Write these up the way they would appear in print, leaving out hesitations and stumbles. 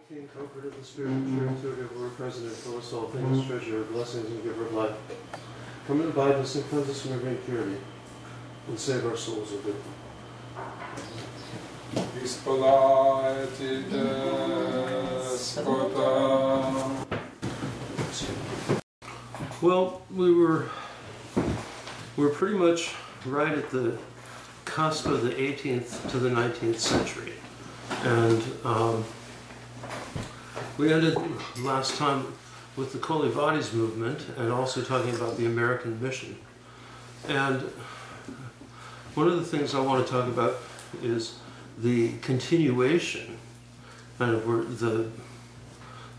King, comfort of the Spirit, true to give Lord President, full of all things, treasure of blessings, and giver of life. Come and abide us and cleanse us from every impurity, and save our souls, O good. Well, we're pretty much right at the cusp of the 18th to the 19th century, and we ended last time with the Colivades movement and also talking about the American mission. And one of the things I want to talk about is the continuation, kind of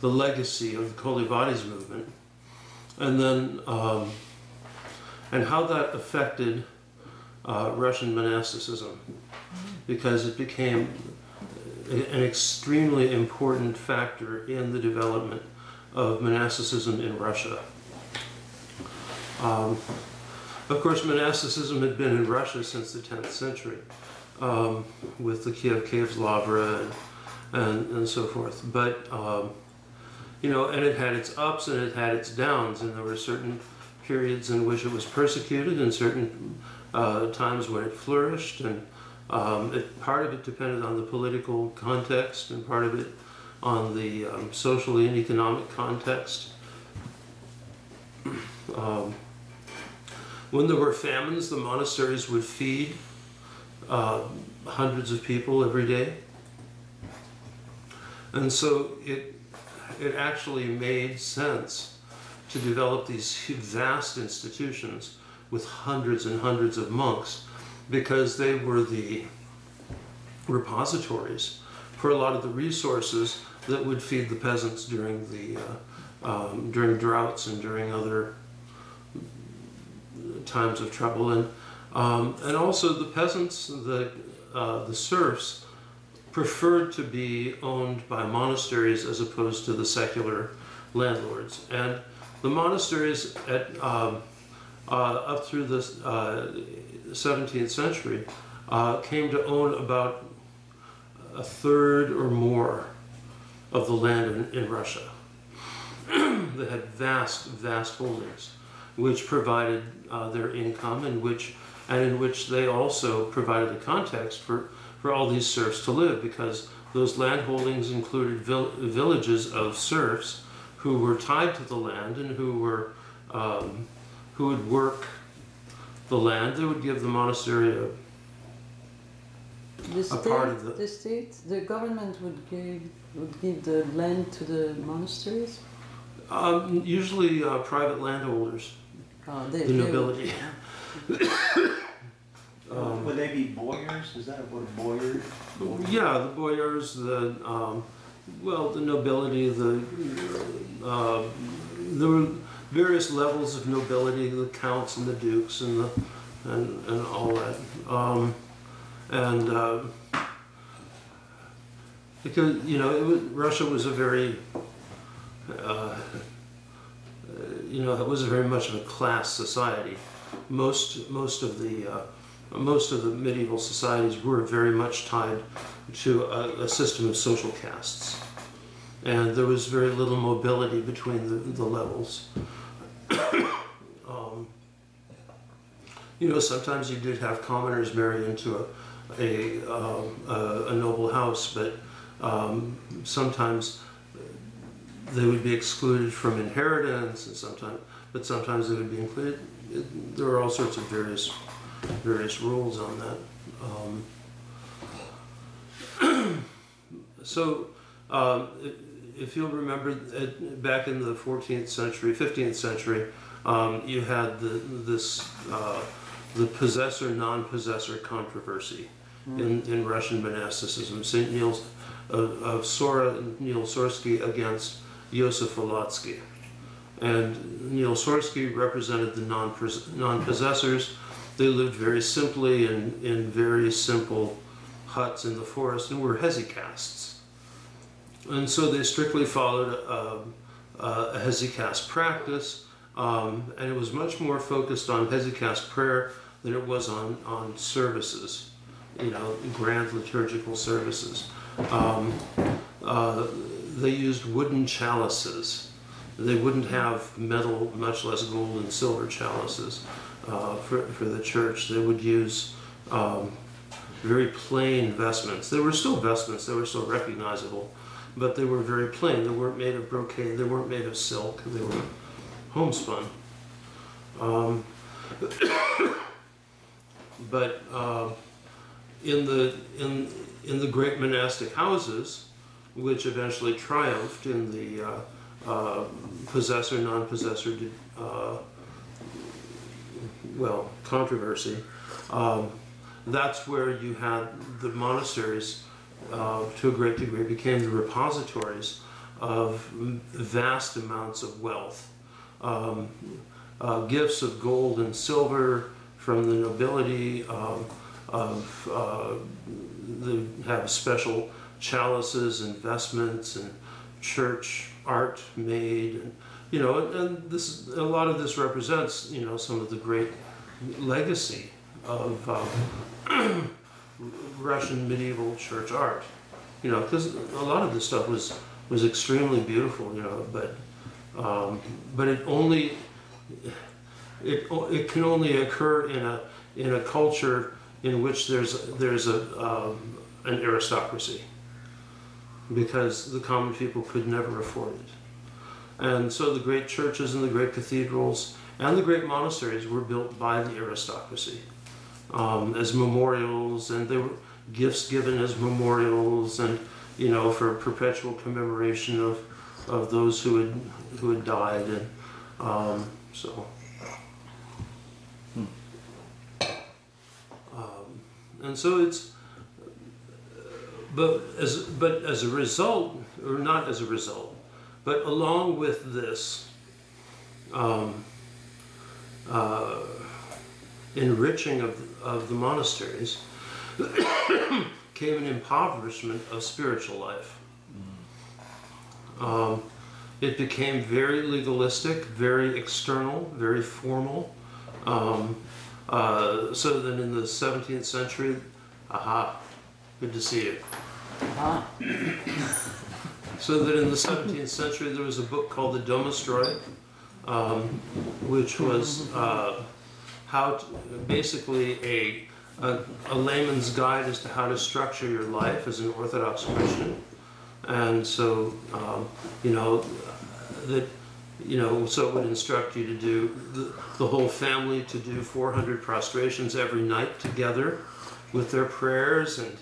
the legacy of the Colivades movement, and then and how that affected Russian monasticism, because it became an extremely important factor in the development of monasticism in Russia. Of course, monasticism had been in Russia since the 10th century, with the Kiev Caves Lavra and so forth. But, you know, and it had its ups and it had its downs, and there were certain periods in which it was persecuted and certain times when it flourished, and part of it depended on the political context and part of it on the social and economic context. When there were famines, the monasteries would feed hundreds of people every day. And so it actually made sense to develop these vast institutions with hundreds and hundreds of monks, because they were the repositories for a lot of the resources that would feed the peasants during the during droughts and during other times of trouble, and also the peasants, the serfs, preferred to be owned by monasteries as opposed to the secular landlords. And the monasteries up through the 17th century came to own about a third or more of the land in Russia. They had vast, vast holdings, which provided their income, in which they also provided the context for all these serfs to live, because those land holdings included villages of serfs who were tied to the land and who would work the land. They would give the monastery the government would give the land to the monasteries? Usually private landholders, the nobility. Would they be boyars? Is that what a boyar? Yeah, the boyars, the nobility. There were various levels of nobility, the counts and the dukes and all that. Because, you know, Russia was a very it was very much of a class society. Most of the medieval societies were very much tied to a system of social castes, and there was very little mobility between the levels. You know, sometimes you did have commoners marry into a noble house, but sometimes they would be excluded from inheritance, and sometimes they would be included. There were all sorts of various rules on that. If you'll remember, back in the 14th century, 15th century, you had the possessor-non-possessor controversy in Russian monasticism. St. Niels of Sora and Niel Sorsky against Yosef Volotsky. And Niel Sorsky represented the non-possessors. They lived very simply in very simple huts in the forest and were hesychasts. And so they strictly followed a hesychast practice, and it was much more focused on hesychast prayer than it was on services, you know, grand liturgical services. they used wooden chalices. They wouldn't have metal, much less gold and silver chalices for the church. They would use very plain vestments. They were still vestments, they were still recognizable, but they were very plain. They weren't made of brocade, they weren't made of silk, they were homespun. But in the great monastic houses, which eventually triumphed in the possessor, non-possessor, controversy, that's where you had the monasteries, to a great degree, became the repositories of vast amounts of wealth. Gifts of gold and silver from the nobility, they have special chalices and vestments and church art made, and and this, a lot of this represents some of the great legacy of Russian medieval church art. Because a lot of this stuff was extremely beautiful, but it can only occur in a culture in which there's an aristocracy, because the common people could never afford it. And so the great churches and the great cathedrals and the great monasteries were built by the aristocracy as memorials, and they were gifts given as memorials, and for perpetual commemoration of those who had died, and and so it's but as a result, or not as a result, but along with this enriching of the monasteries came an impoverishment of spiritual life. It became very legalistic, very external, very formal, so that in the 17th century, good to see you. So that in the 17th century there was a book called the Domostroy, which was basically a layman's guide as to how to structure your life as an Orthodox Christian. And so, so it would instruct you to do, the whole family to do 400 prostrations every night together with their prayers, and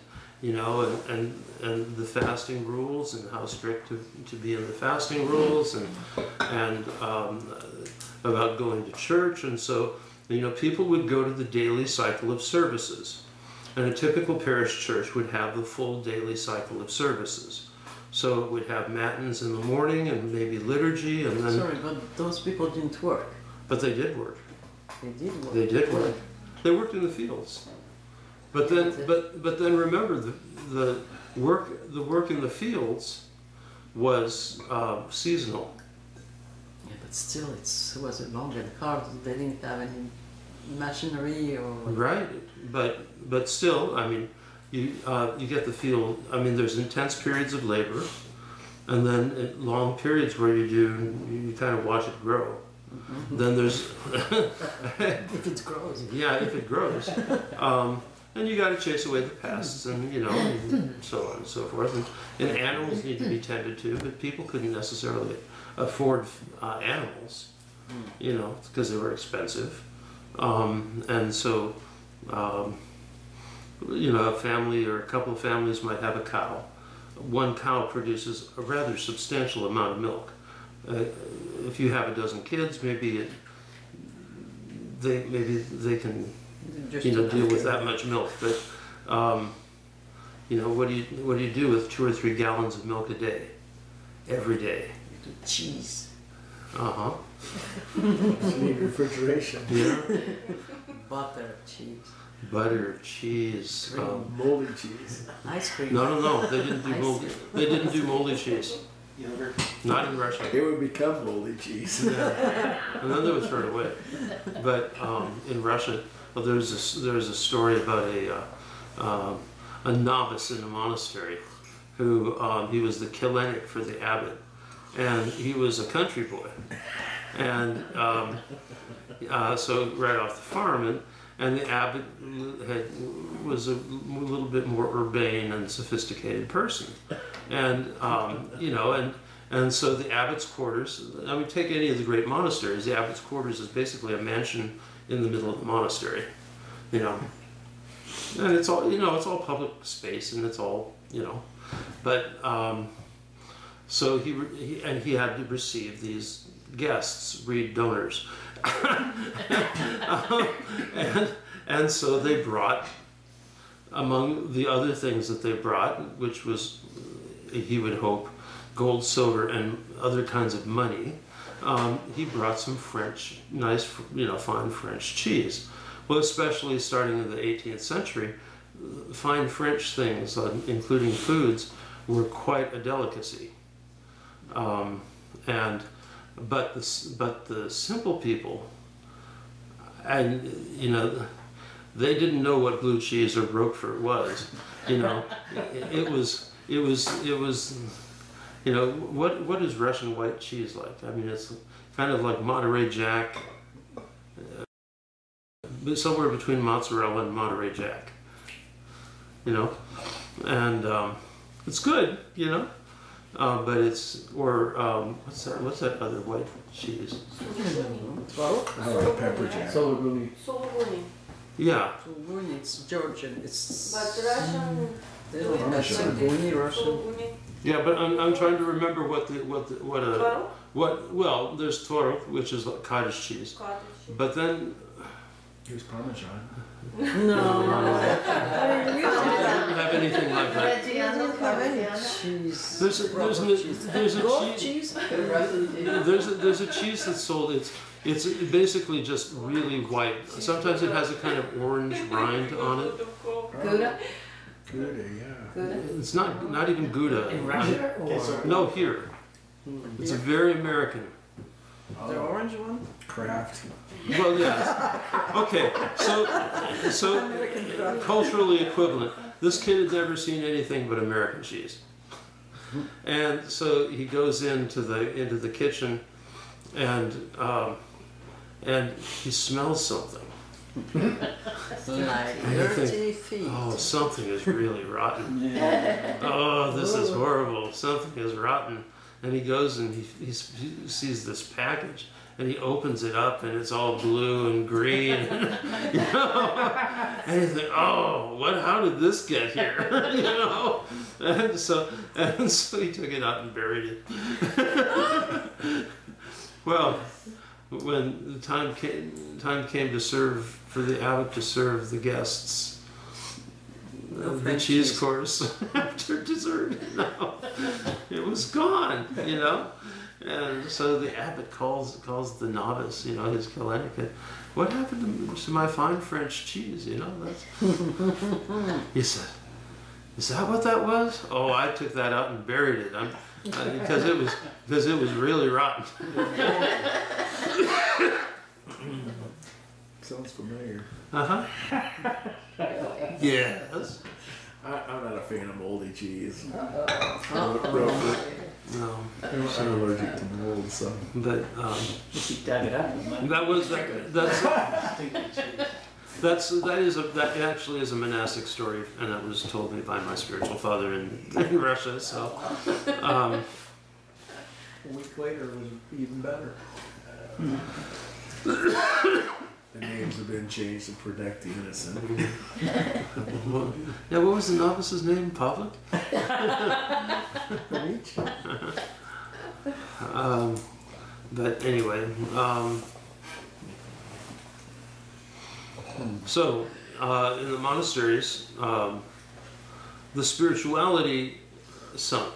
and the fasting rules, and how strict to be in the fasting rules, and about going to church. And so, people would go to the daily cycle of services, and a typical parish church would have the full daily cycle of services. So it would have matins in the morning and maybe liturgy, and then... Sorry, but those people didn't work. But they did work. They did work. They did work. They worked in the fields. But then remember, the work in the fields was seasonal. Yeah, but still, it was a long and hard. They didn't have any machinery or... Right, but still, I mean, you get the feel. I mean, there's intense periods of labor, and then long periods where you kind of watch it grow. Mm-hmm. Then there's if it grows. Yeah, if it grows, and you got to chase away the pests, and and so on and so forth. And animals need to be tended to, but people couldn't necessarily afford animals, because they were expensive, and so. A family or a couple of families might have a cow. One cow produces a rather substantial amount of milk. If you have a dozen kids, maybe they can deal with that much milk. But what do you do with 2 or 3 gallons of milk a day, every day? You do cheese. You need refrigeration. Yeah. Butter, cheese. Butter, cheese, moldy cheese. Ice cream. No. They didn't do moldy. They didn't do moldy cheese. Yogurt. Not in Russia. It would become moldy cheese. Yeah. And then they would throw it away. But in Russia, there's a story about a novice in a monastery who he was the Hellenic for the abbot, and he was a country boy, and so right off the farm, and the abbot was a little bit more urbane and sophisticated person, and you know, and so the abbot's quarters. I mean, take any of the great monasteries. The abbot's quarters is basically a mansion in the middle of the monastery, you know, and it's all, you know, it's all public space, and it's all, you know, but so he had to receive these guests, read donors, and so they brought, among the other things that they brought, which was, he would hope, gold, silver, and other kinds of money. He brought some French, nice, you know, fine French cheese. Well, especially starting in the 18th century, fine French things, including foods, were quite a delicacy. But the simple people, and you know, they didn't know what blue cheese or Roquefort was. You know, it was. You know, what is Russian white cheese like? I mean, it's kind of like Monterey Jack, somewhere between mozzarella and Monterey Jack. You know, and it's good. You know, but it's, or what's that other white cheese? I like pepper jack. Sologuni. Yeah. Sologuni, it's Georgian. It's But Russian. they don't have Sologuni, Russian. Yeah, but I'm trying to remember well, there's tvorog, which is like cottage cheese, but then Here's Parmesan. No. I don't have anything like that. Cheese. There's a cheese that's sold. It's basically just really white. Sometimes it has a kind of orange rind on it. Gouda? Gouda, yeah. It's not even Gouda. In Russia or? No, here. It's a very American. The orange one? Kraft. Well, yes. Okay, so culturally equivalent. This kid had never seen anything but American cheese, and so he goes into the kitchen, and he smells something. Like And you dirty think, feet. oh, something is really rotten. Oh, this is horrible. Something is rotten. And he goes and he sees this package, and he opens it up, and it's all blue and green. You know? And you think, oh, how did this get here? You know? And so he took it out and buried it. Well, when the time came to serve, for the abbot to serve the guests, the cheese course after dessert, no, it was gone, you know. And so the abbot calls the novice, you know, his Hellenic, what happened to my fine French cheese, you know? He said, is that what that was? Oh, I took that out and buried it. Because it was really rotten. Sounds familiar. Uh-huh. Yes. I'm not a fan of moldy cheese. No. I'm allergic to mold, so. But You dug it up. that actually is a monastic story, and it was told me by my spiritual father in Russia. So. A week later it was even better. The names have been changed to protect the innocent. Yeah, what was the novice's name? Pavlik? But anyway, so in the monasteries, the spirituality sunk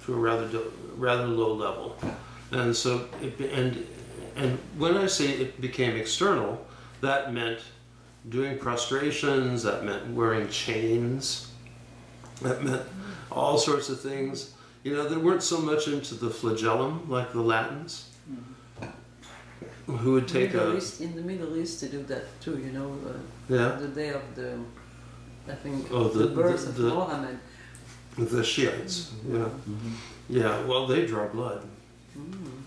to a rather low level, and so and when I say it became external, that meant doing prostrations, that meant wearing chains, that meant all sorts of things. You know, they weren't so much into the flagellum like the Latins, who would take in the Middle East they do that too, you know, yeah. the day of the, I think, Oh, the birth of Mohammed. The Shiites, yeah. Yeah, well, they draw blood.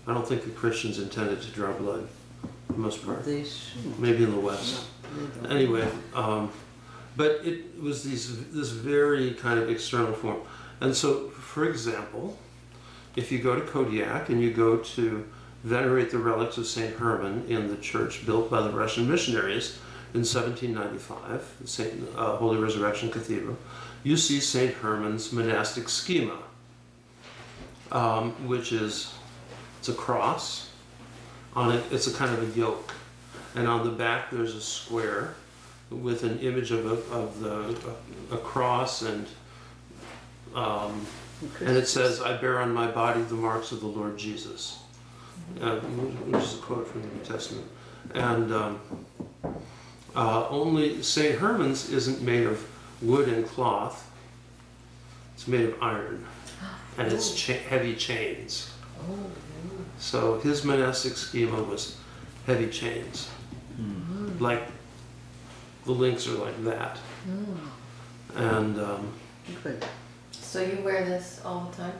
I don't think the Christians intended to draw blood, for the most part. They shouldn't. Maybe in the West. No, they don't. Anyway, but it was this very kind of external form. And so, for example, if you go to Kodiak and you go to venerate the relics of St. Herman in the church built by the Russian missionaries in 1795, the Holy Resurrection Cathedral, you see St. Herman's monastic schema, which is, it's a cross, on it, it's a kind of a yoke, and on the back there's a square with an image of a cross, and it says, "I bear on my body the marks of the Lord Jesus," which is a quote from the New Testament. And only St. Herman's isn't made of wood and cloth, it's made of iron, and it's heavy chains. So his monastic schema was heavy chains, like the links are like that. And Good. So you wear this all the time?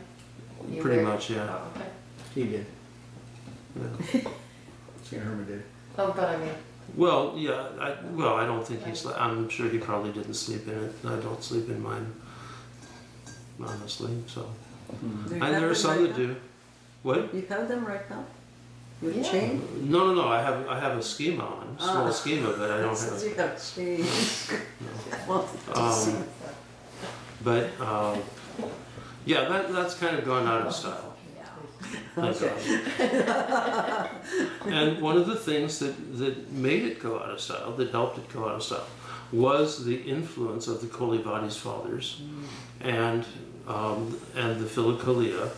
You pretty wear- much, yeah. Oh, okay. He did. Yeah. St. Herman did. Oh, but I mean, Well, yeah. I don't think he's. I'm sure he probably didn't sleep in it. I don't sleep in mine, honestly. So, Do you and have there are them some right that now? do. What? You have them right now? With Yeah. chain? No. I have a schema on, small Ah. schema, but I don't Since have. you have chain. I wanted to see. But yeah, that's kind of gone out of style. Thank God. And one of the things that made it go out of style, that helped it go out of style, was the influence of the Kolivadis fathers and the Philokalia,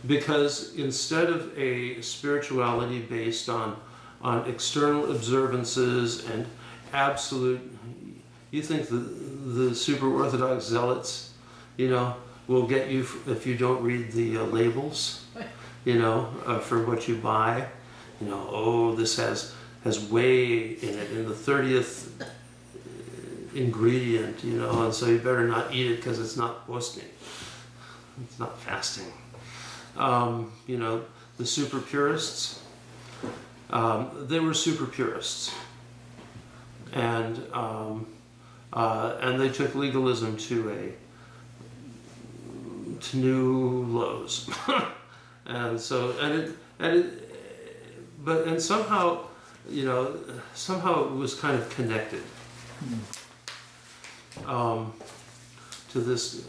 because instead of a spirituality based on external observances and absolute, you think the super Orthodox zealots, will get you if you don't read the labels, for what you buy. Oh, this has whey in it, in the 30th ingredient, and so you better not eat it because it's not posting. It's not fasting. The super purists, they were super purists. And they took legalism to new lows. And so, but somehow, somehow it was kind of connected to this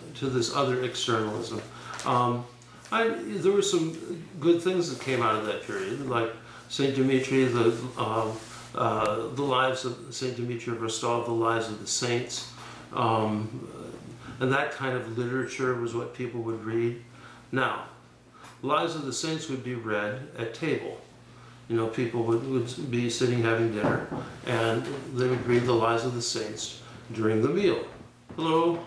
other externalism. There were some good things that came out of that period, like Saint Dimitri, the lives of Saint Dimitri of Rostov, the lives of the saints, and that kind of literature was what people would read. Now, Lives of the Saints would be read at table. People would be sitting having dinner, and they would read the Lives of the Saints during the meal. Hello?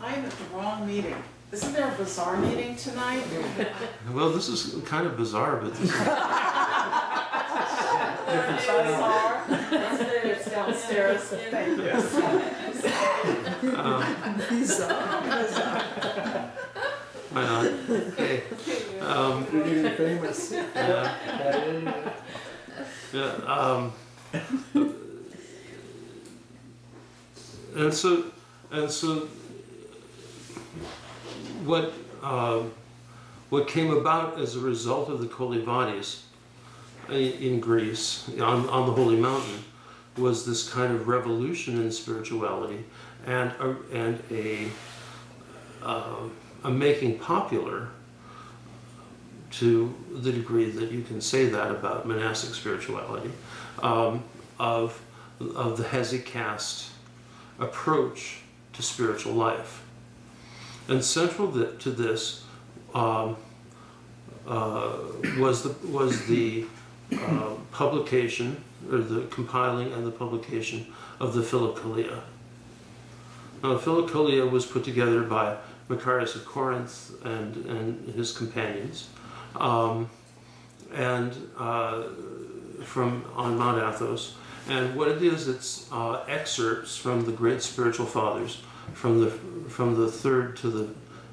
I am at the wrong meeting. Isn't there a bizarre meeting tonight? Well, this is kind of bizarre, but this is... Bizarre? It's downstairs. Thank you. Why not? Okay. You're famous. Yeah. And so what came about as a result of the Kolivadis in Greece on the Holy Mountain was this kind of revolution in spirituality and a making popular, to the degree that you can say that about monastic spirituality, of the hesychast approach to spiritual life. And central to this was the publication, or the compiling and the publication of the Philokalia. Now, the Philokalia was put together by Macarius of Corinth and his companions, from on Mount Athos. And what it is, it's excerpts from the great spiritual fathers from the 3rd to the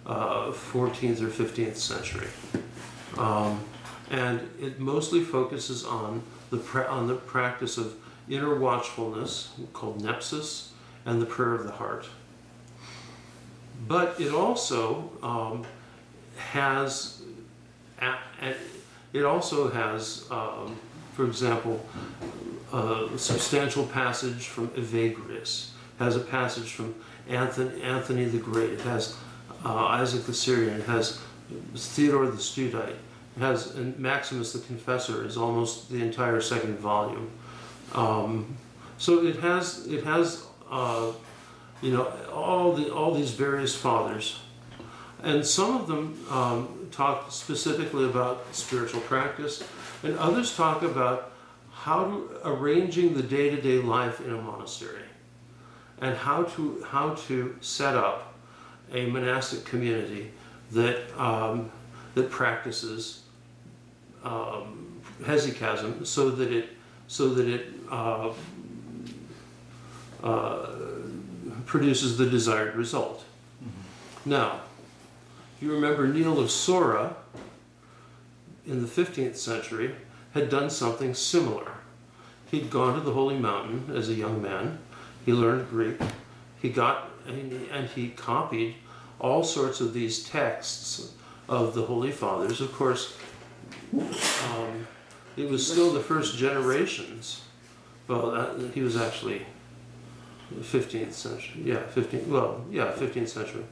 14th or 15th century. And it mostly focuses on the practice of inner watchfulness, called nepsis, and the prayer of the heart. But it also has, for example, a substantial passage from Evagrius. It has a passage from Anthony the Great. It has Isaac the Syrian. It has Theodore the Studite. It has, and Maximus the Confessor is almost the entire 2nd volume. So it has you know, all these various fathers, and some of them talk specifically about spiritual practice, and others talk about arranging the day-to-day life in a monastery, and how to set up a monastic community that that practices hesychasm, so that it produces the desired result. Now, if you remember, Neil of Sora in the 15th century had done something similar. He'd gone to the Holy Mountain as a young man. He learned Greek. And he copied all sorts of these texts of the Holy Fathers. Of course, it was still the first generations. Well, he was actually 15th century. Yeah, 15th century.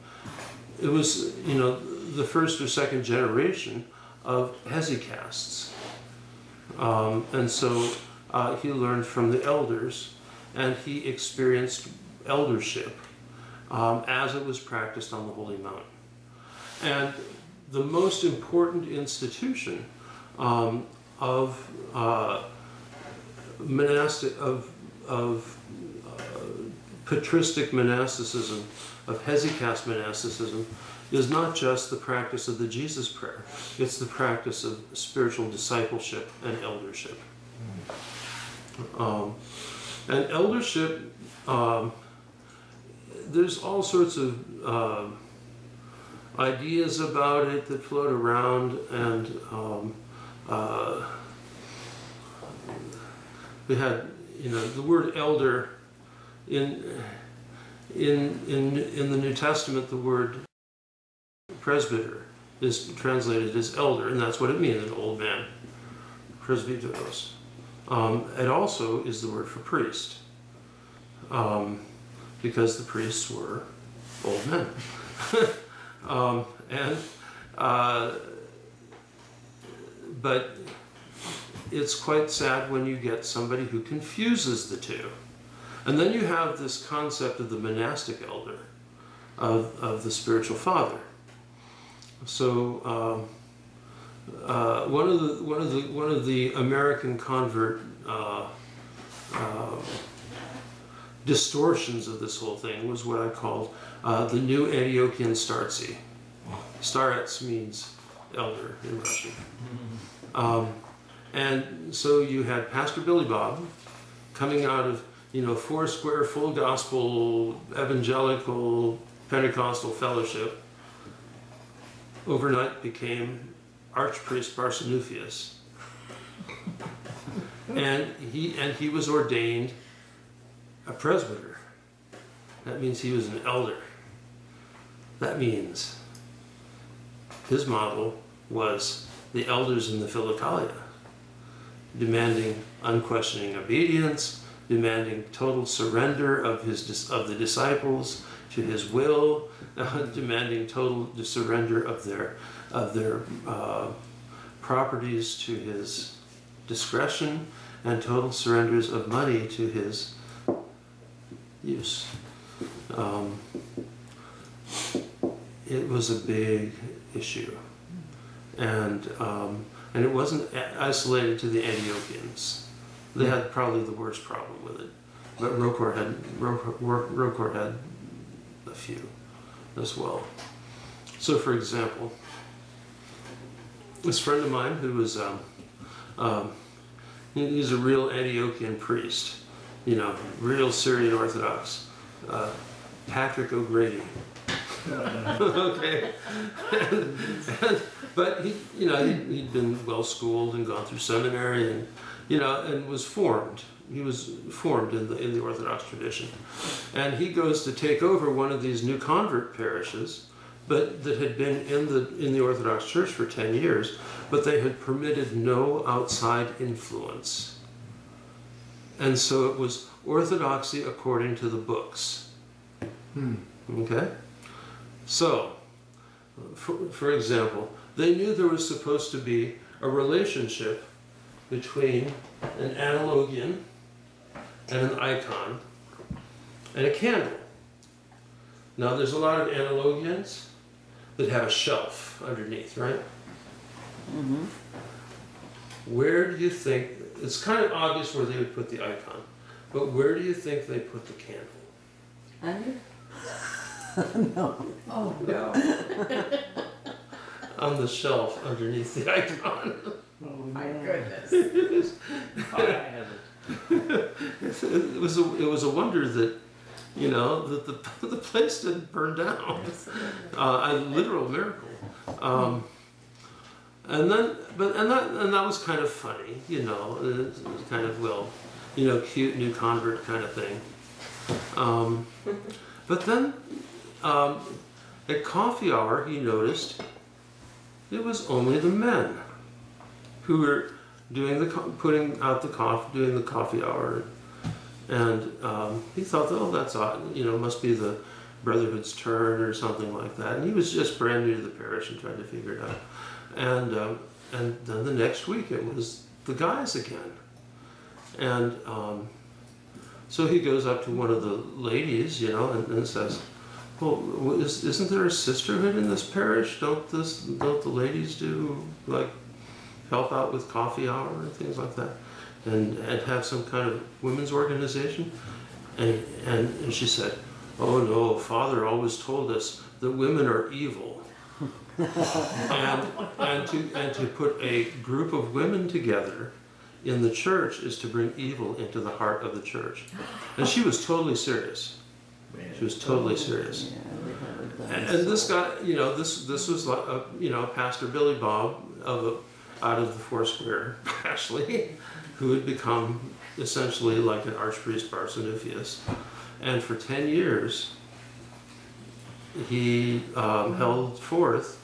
It was, you know, the first or second generation of hesychasts. And so he learned from the elders, and he experienced eldership as it was practiced on the Holy Mountain. And the most important institution of patristic monasticism, of hesychast monasticism, is not just the practice of the Jesus prayer, it's the practice of spiritual discipleship and eldership. And eldership, there's all sorts of ideas about it that float around, and we had, you know, the word elder in the New Testament. The word presbyter is translated as elder, and that's what it means, an old man, presbyteros. It also is the word for priest, because the priests were old men. But it's quite sad when you get somebody who confuses the two. And then you have this concept of the monastic elder, of the spiritual father. So one of the American convert distortions of this whole thing was what I called the New Antiochian Startzy. Starets means elder in Russian. And so you had Pastor Billy Bob coming out of, you know, Foursquare, Full Gospel, Evangelical, Pentecostal fellowship, overnight became Archpriest Barsanuphius. And he was ordained a presbyter. That means he was an elder. That means his model was the elders in the Philokalia, demanding unquestioning obedience, demanding total surrender of the disciples to his will, demanding total surrender of their properties to his discretion, and total surrenders of money to his use. It was a big issue, and it wasn't isolated to the Antiochians. They had probably the worst problem with it, but Rocor had a few as well. So, for example, this friend of mine who was he's a real Antiochian priest, you know, real Syrian Orthodox, Patrick O'Grady. Okay. But he, you know, he'd been well schooled and gone through seminary, and you know, and was formed. He was formed in the Orthodox tradition, and he goes to take over one of these new convert parishes, but that had been in the Orthodox Church for 10 years, but they had permitted no outside influence, and so it was orthodoxy according to the books. Okay, so for example, they knew there was supposed to be a relationship between an analogian and an icon and a candle. Now there's a lot of analogians that have a shelf underneath, right? Mm-hmm. Where do you think, it's kind of obvious where they would put the icon, but where do you think they put the candle? Under? No. Oh, No. On the shelf underneath the icon. Oh, My no. goodness. It was a wonder that, you know, that the place didn't burn down. A literal miracle. And that was kind of funny, you know. It was kind of, well, you know, cute new convert kind of thing. But then at coffee hour, he noticed it was only the men who were doing putting out the coffee, doing the coffee hour, and he thought, oh, that's odd, you know, must be the Brotherhood's turn or something like that. And he was just brand new to the parish and trying to figure it out. And then the next week it was the guys again, and so he goes up to one of the ladies, you know, and says, well, isn't there a sisterhood in this parish? Don't the ladies do, like, help out with coffee hour and things like that, and have some kind of women's organization? And she said, oh no, Father always told us that women are evil, and to put a group of women together in the church is to bring evil into the heart of the church. And she was totally serious. She was totally serious. And this guy, you know, this was like, you know, Pastor Billy Bob out of the Foursquare, actually, who had become essentially like an Archpriest Barsanuphius. And for 10 years, he held forth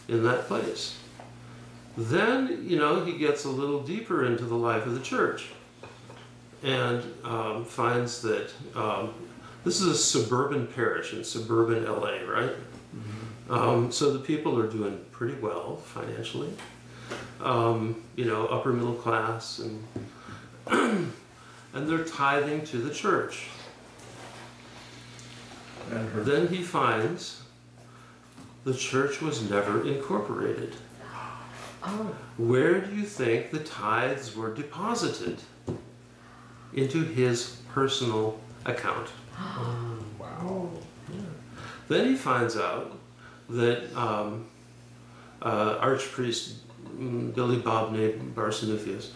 in that place. Then, you know, he gets a little deeper into the life of the church and finds that this is a suburban parish in suburban LA, right? Mm-hmm. So the people are doing pretty well financially, you know, upper middle class, and they're tithing to the church. Then he finds the church was never incorporated. oh, Where do you think the tithes were deposited? Into his personal account. Wow. Then he finds out that Archpriest Billy Bob Barsanuphius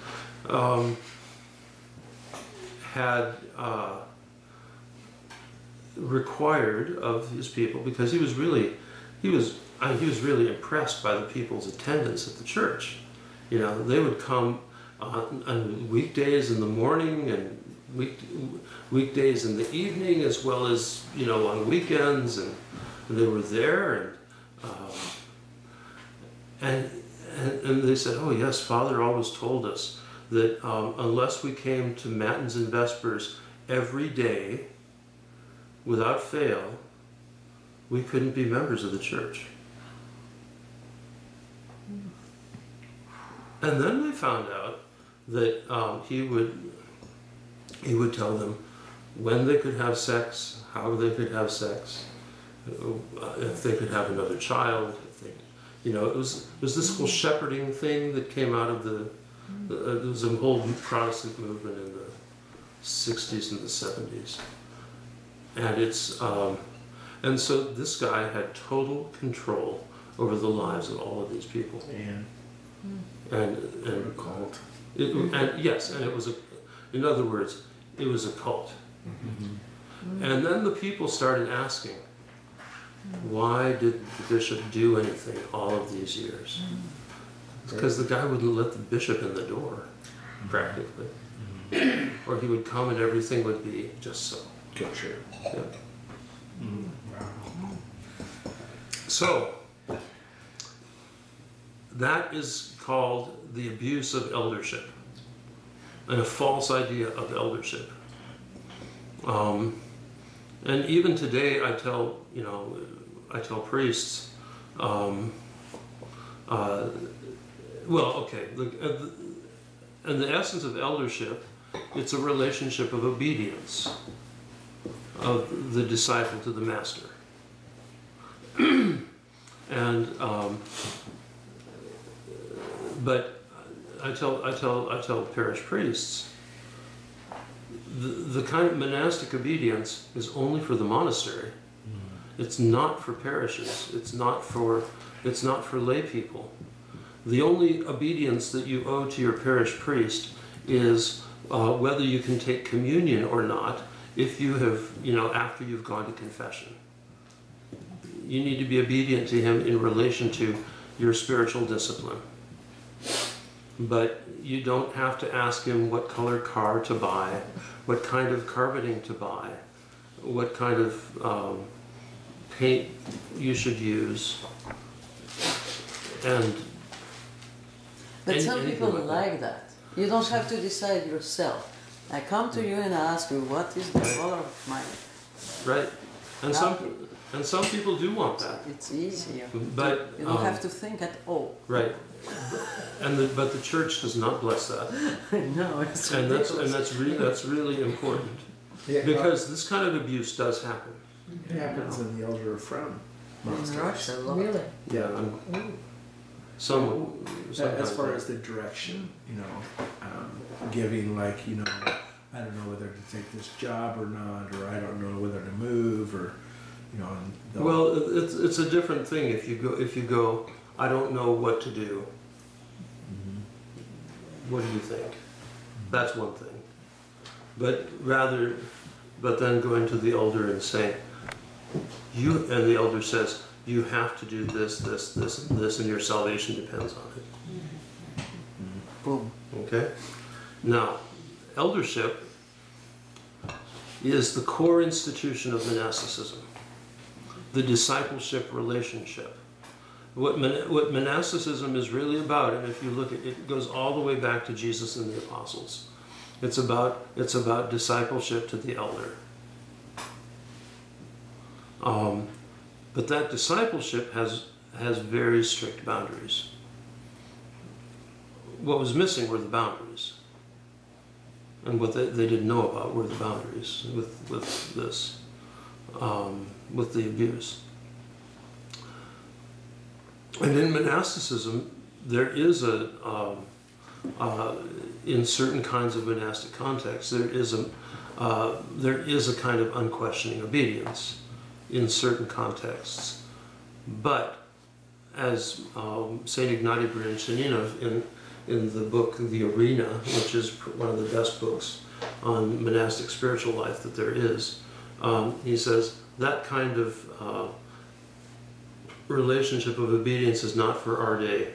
had required of his people, because he was really impressed by the people's attendance at the church. You know, they would come on weekdays in the morning and weekdays in the evening, as well as, you know, on weekends, and they were there, and they said, oh yes, Father always told us that unless we came to Matins and Vespers every day without fail, we couldn't be members of the church. And then they found out that he would tell them when they could have sex, how they could have sex, if they could have another child. If they, you know, it was this whole shepherding thing that came out of there was a whole Protestant movement in the 60s and the 70s, and it's and so this guy had total control over the lives of all of these people. And a cult. And yes, and it was in other words, it was a cult. Mm-hmm. And then the people started asking, why did the bishop do anything all of these years? Because the guy wouldn't let the bishop in the door, practically. Or he would come and everything would be just so. Gotcha. Yeah. So, that is called the abuse of eldership, and a false idea of eldership. And even today, I tell priests, and the essence of eldership, it's a relationship of obedience of the disciple to the master. But I tell parish priests, the kind of monastic obedience is only for the monastery. It's not for parishes. It's not for lay people. The only obedience that you owe to your parish priest is whether you can take communion or not. If you have, after you've gone to confession, you need to be obedient to him in relation to your spiritual discipline. But you don't have to ask him what color car to buy, what kind of carpeting to buy, what kind of paint you should use, But some people like like that. You don't have to decide yourself. I come to you and I ask you, what is the color of my... Right. And some people do want that. It's easier. But you don't have to think at all. Right. But the church does not bless that. No, it's And ridiculous. that's really important. Yeah, Because this kind of abuse does happen. it happens in the elder from In monasteries. Russia, a lot. Really? Yeah. Some As far as the direction, giving, like, I don't know whether to take this job or not, or I don't know whether to move, or, and they'll- Well, it's a different thing if you go, I don't know what to do. What do you think? That's one thing. But then going to the elder and saying, and the elder says, you have to do this, this, this, and this, and your salvation depends on it. Boom. Okay? Now, eldership is the core institution of monasticism, the discipleship relationship. What monasticism is really about, and if you look at it, it goes all the way back to Jesus and the apostles. It's about discipleship to the elder. But that discipleship has very strict boundaries. What was missing were the boundaries. And what they didn't know about were the boundaries with this, with the abuse. And in monasticism, there is in certain kinds of monastic contexts, there is a kind of unquestioning obedience in certain contexts. But as Saint Ignatius Brianchaninov in the book The Arena, which is one of the best books on monastic spiritual life that there is, he says that kind of relationship of obedience is not for our day,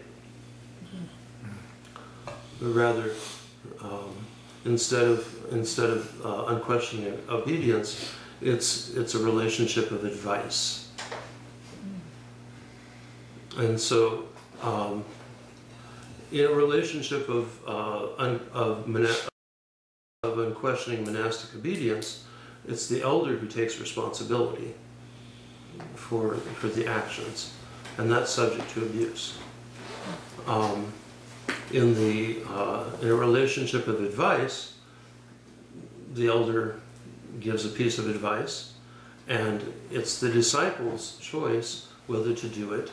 but rather instead of unquestioning obedience, it's a relationship of advice. And so in a relationship of unquestioning monastic obedience, it's the elder who takes responsibility for the actions, and that's subject to abuse. In a relationship of advice, the elder gives a piece of advice, and it's the disciple's choice whether to do it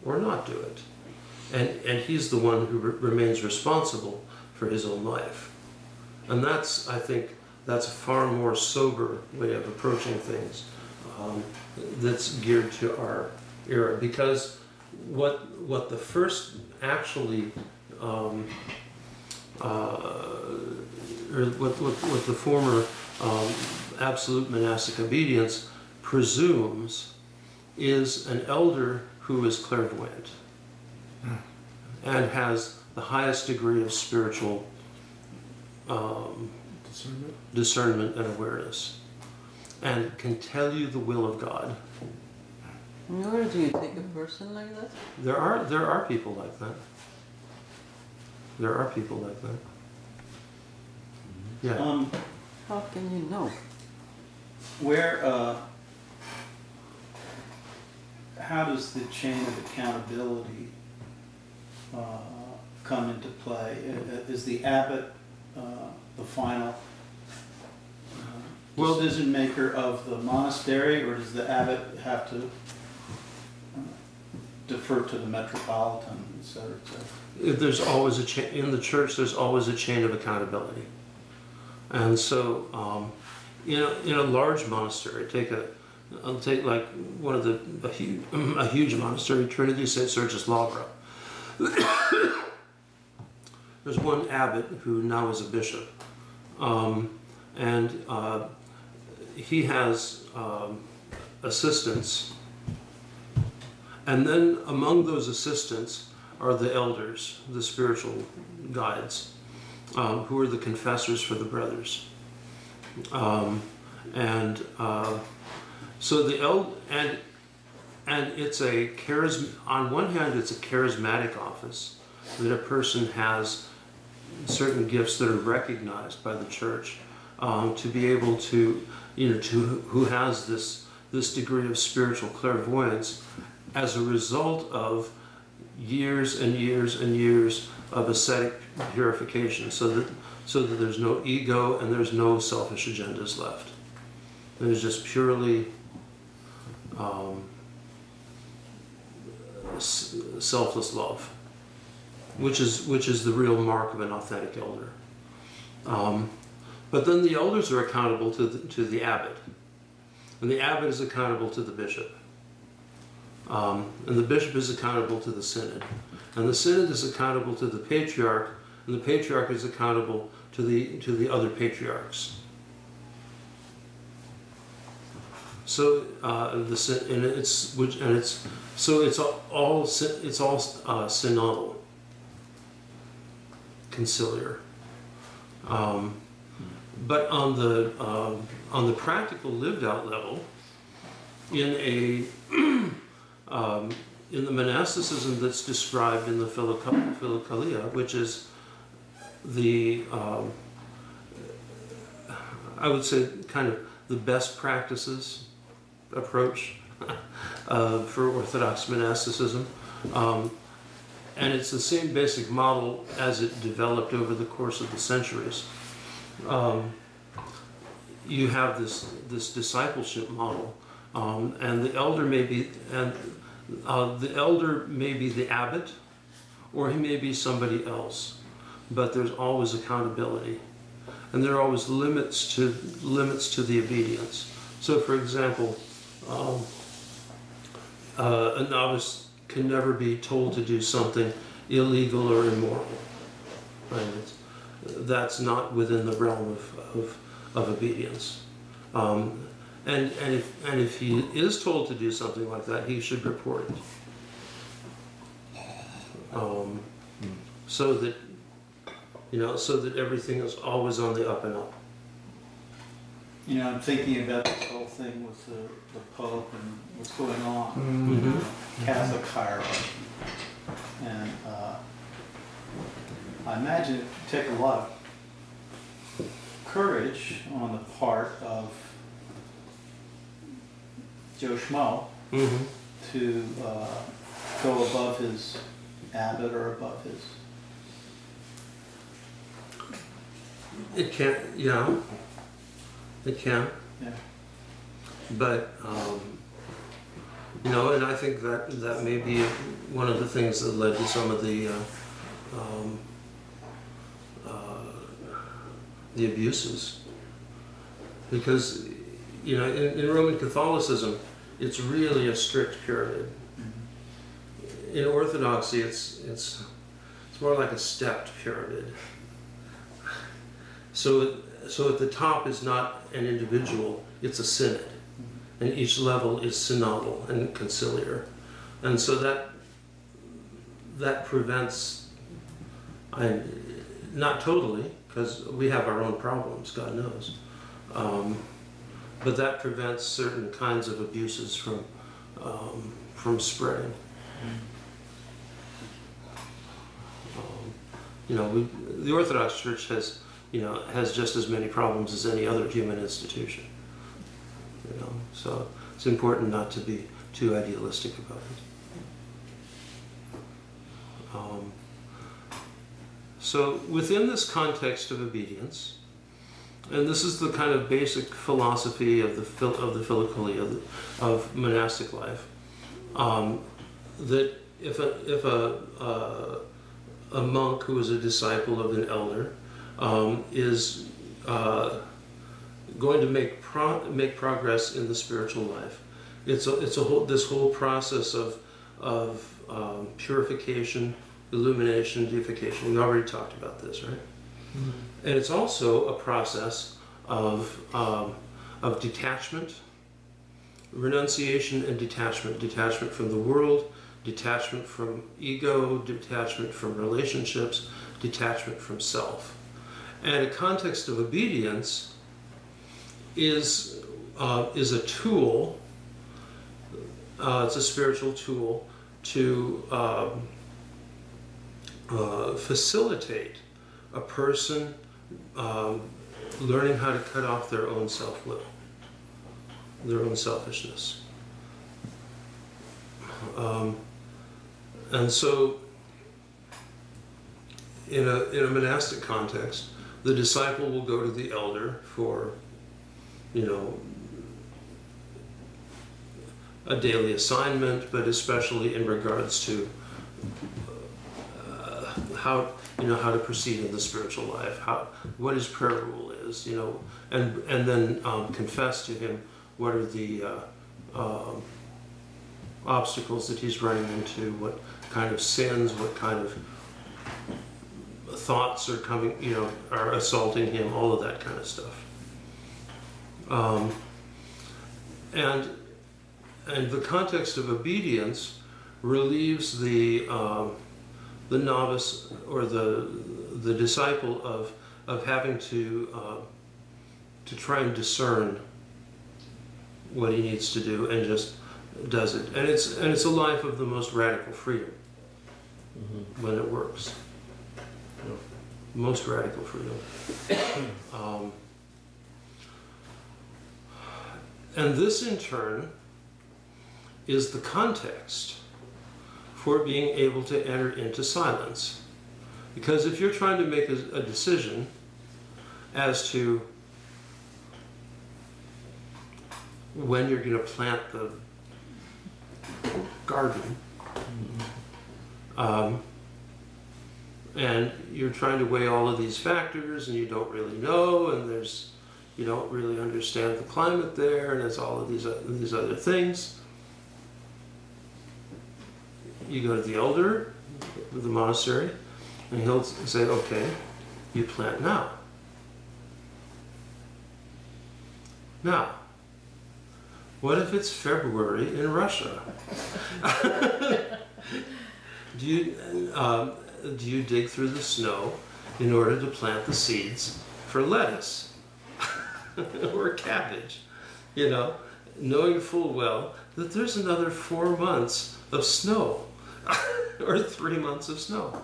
or not do it. And he's the one who remains responsible for his own life. And I think that's a far more sober way of approaching things that's geared to our era. Because what the first actually, or what the former absolute monastic obedience presumes is an elder who is clairvoyant and has the highest degree of spiritual discernment and awareness, and can tell you the will of God. Where do you take a person like that? There are people like that. There are people like that. Yeah. How can you know? How does the chain of accountability come into play? Is the abbot the final decision maker of the monastery, or does the abbot have to defer to the Metropolitan, et cetera, et cetera? There's always a chain in the church. There's always a chain of accountability, and so in a large monastery, I'll take like one of a huge monastery, Trinity St. Sergius Laura. There's one abbot who now is a bishop, and he has assistants, and then among those assistants are the elders, the spiritual guides, who are the confessors for the brothers, so and it's a on one hand it's a charismatic office, that a person has certain gifts that are recognized by the church, to be able to, who has this degree of spiritual clairvoyance as a result of years and years and years of ascetic purification, so that there's no ego and there's no selfish agendas left. There's just purely selfless love, which is the real mark of an authentic elder. But then the elders are accountable to the abbot, and the abbot is accountable to the bishop, and the bishop is accountable to the synod, and the synod is accountable to the patriarch, and the patriarch is accountable to the other patriarchs. So it's all synodal, conciliar. But on the practical, lived out level, in the monasticism that's described in the Philokalia, which is the I would say kind of the best practices approach for Orthodox monasticism, and it's the same basic model as it developed over the course of the centuries. You have this discipleship model, and the elder may be the abbot, or he may be somebody else, but there's always accountability, and there are always limits to the obedience. So, for example, a novice can never be told to do something illegal or immoral. Right? That's not within the realm of obedience. And if he is told to do something like that, he should report it. So that everything is always on the up and up. I'm thinking about this whole thing with the Pope and what's going on, Mm-hmm. Catholic hierarchy. And I imagine it would take a lot of courage on the part of Joe Schmo to go above his abbot or above his... It can, yeah. It can. Yeah. But, and I think that may be one of the things that led to some of the abuses. Because, in Roman Catholicism, it's really a strict pyramid. In Orthodoxy, it's more like a stepped pyramid. So so at the top is not an individual, it's a synod. And each level is synodal and conciliar. And so that prevents, not totally, because we have our own problems, God knows. But that prevents certain kinds of abuses from spreading. The Orthodox Church has just as many problems as any other human institution. So it's important not to be too idealistic about it. So within this context of obedience, and this is the kind of basic philosophy of the philokalia of monastic life, that if a monk who is a disciple of an elder is going to make progress in the spiritual life, it's this whole process of purification, illumination, deification. We already talked about this, right? Mm-hmm. And it's also a process of detachment, renunciation and detachment. Detachment from the world, detachment from ego, detachment from relationships, detachment from self. And a context of obedience is a tool, it's a spiritual tool to facilitate a person learning how to cut off their own self-will, their own selfishness. And so in a monastic context, the disciple will go to the elder for, a daily assignment, but especially in regards to how to proceed in the spiritual life, what his prayer rule is, and then confess to him what are the obstacles that he's running into, what kind of sins, what kind of thoughts are coming, are assaulting him, all of that kind of stuff. And the context of obedience relieves the novice or the disciple of having to try and discern what he needs to do, and just does it. And it's a life of the most radical freedom, mm-hmm. when it works. Most radical freedom. And this in turn is the context for being able to enter into silence. Because if you're trying to make a decision as to when you're going to plant the garden, and you're trying to weigh all of these factors, and you don't really know, and you don't really understand the climate there, and it's all of these other things. You go to the elder of the monastery, and he'll say, okay, you plant now. Now, what if it's February in Russia? Do you dig through the snow in order to plant the seeds for lettuce or cabbage? Knowing full well that there's another 4 months of snow or 3 months of snow.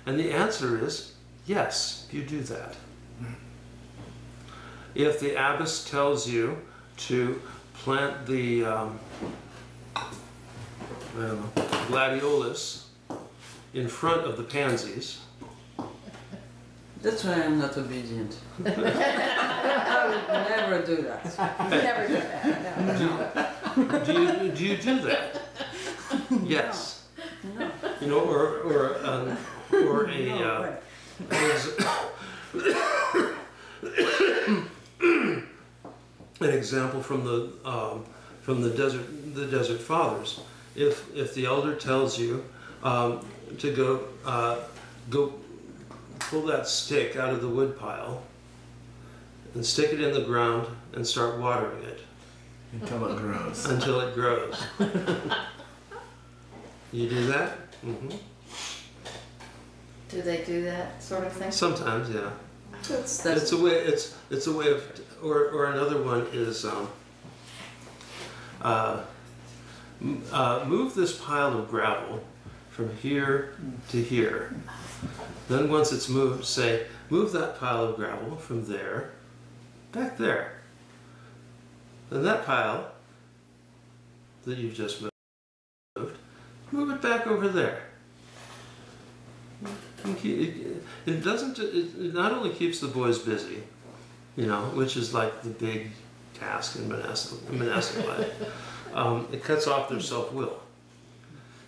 And the answer is yes, you do that. If the abbess tells you to plant the gladiolus in front of the pansies. That's why I'm not obedient. I would never do that. Never do that. No. Do you do that? Yes. No. An example from the Desert Fathers. If the elder tells you to go pull that stick out of the wood pile and stick it in the ground and start watering it Until it grows. until it grows. You do that? Do they do that sort of thing? Sometimes, yeah. That's It's a way. It's a way of, or another one is move this pile of gravel from here to here. Then once it's moved, say move that pile of gravel from there back there. Then that pile that you've just moved, move it back over there. It doesn't. It not only keeps the boys busy, which is like the big task in monastic life. It cuts off their self-will,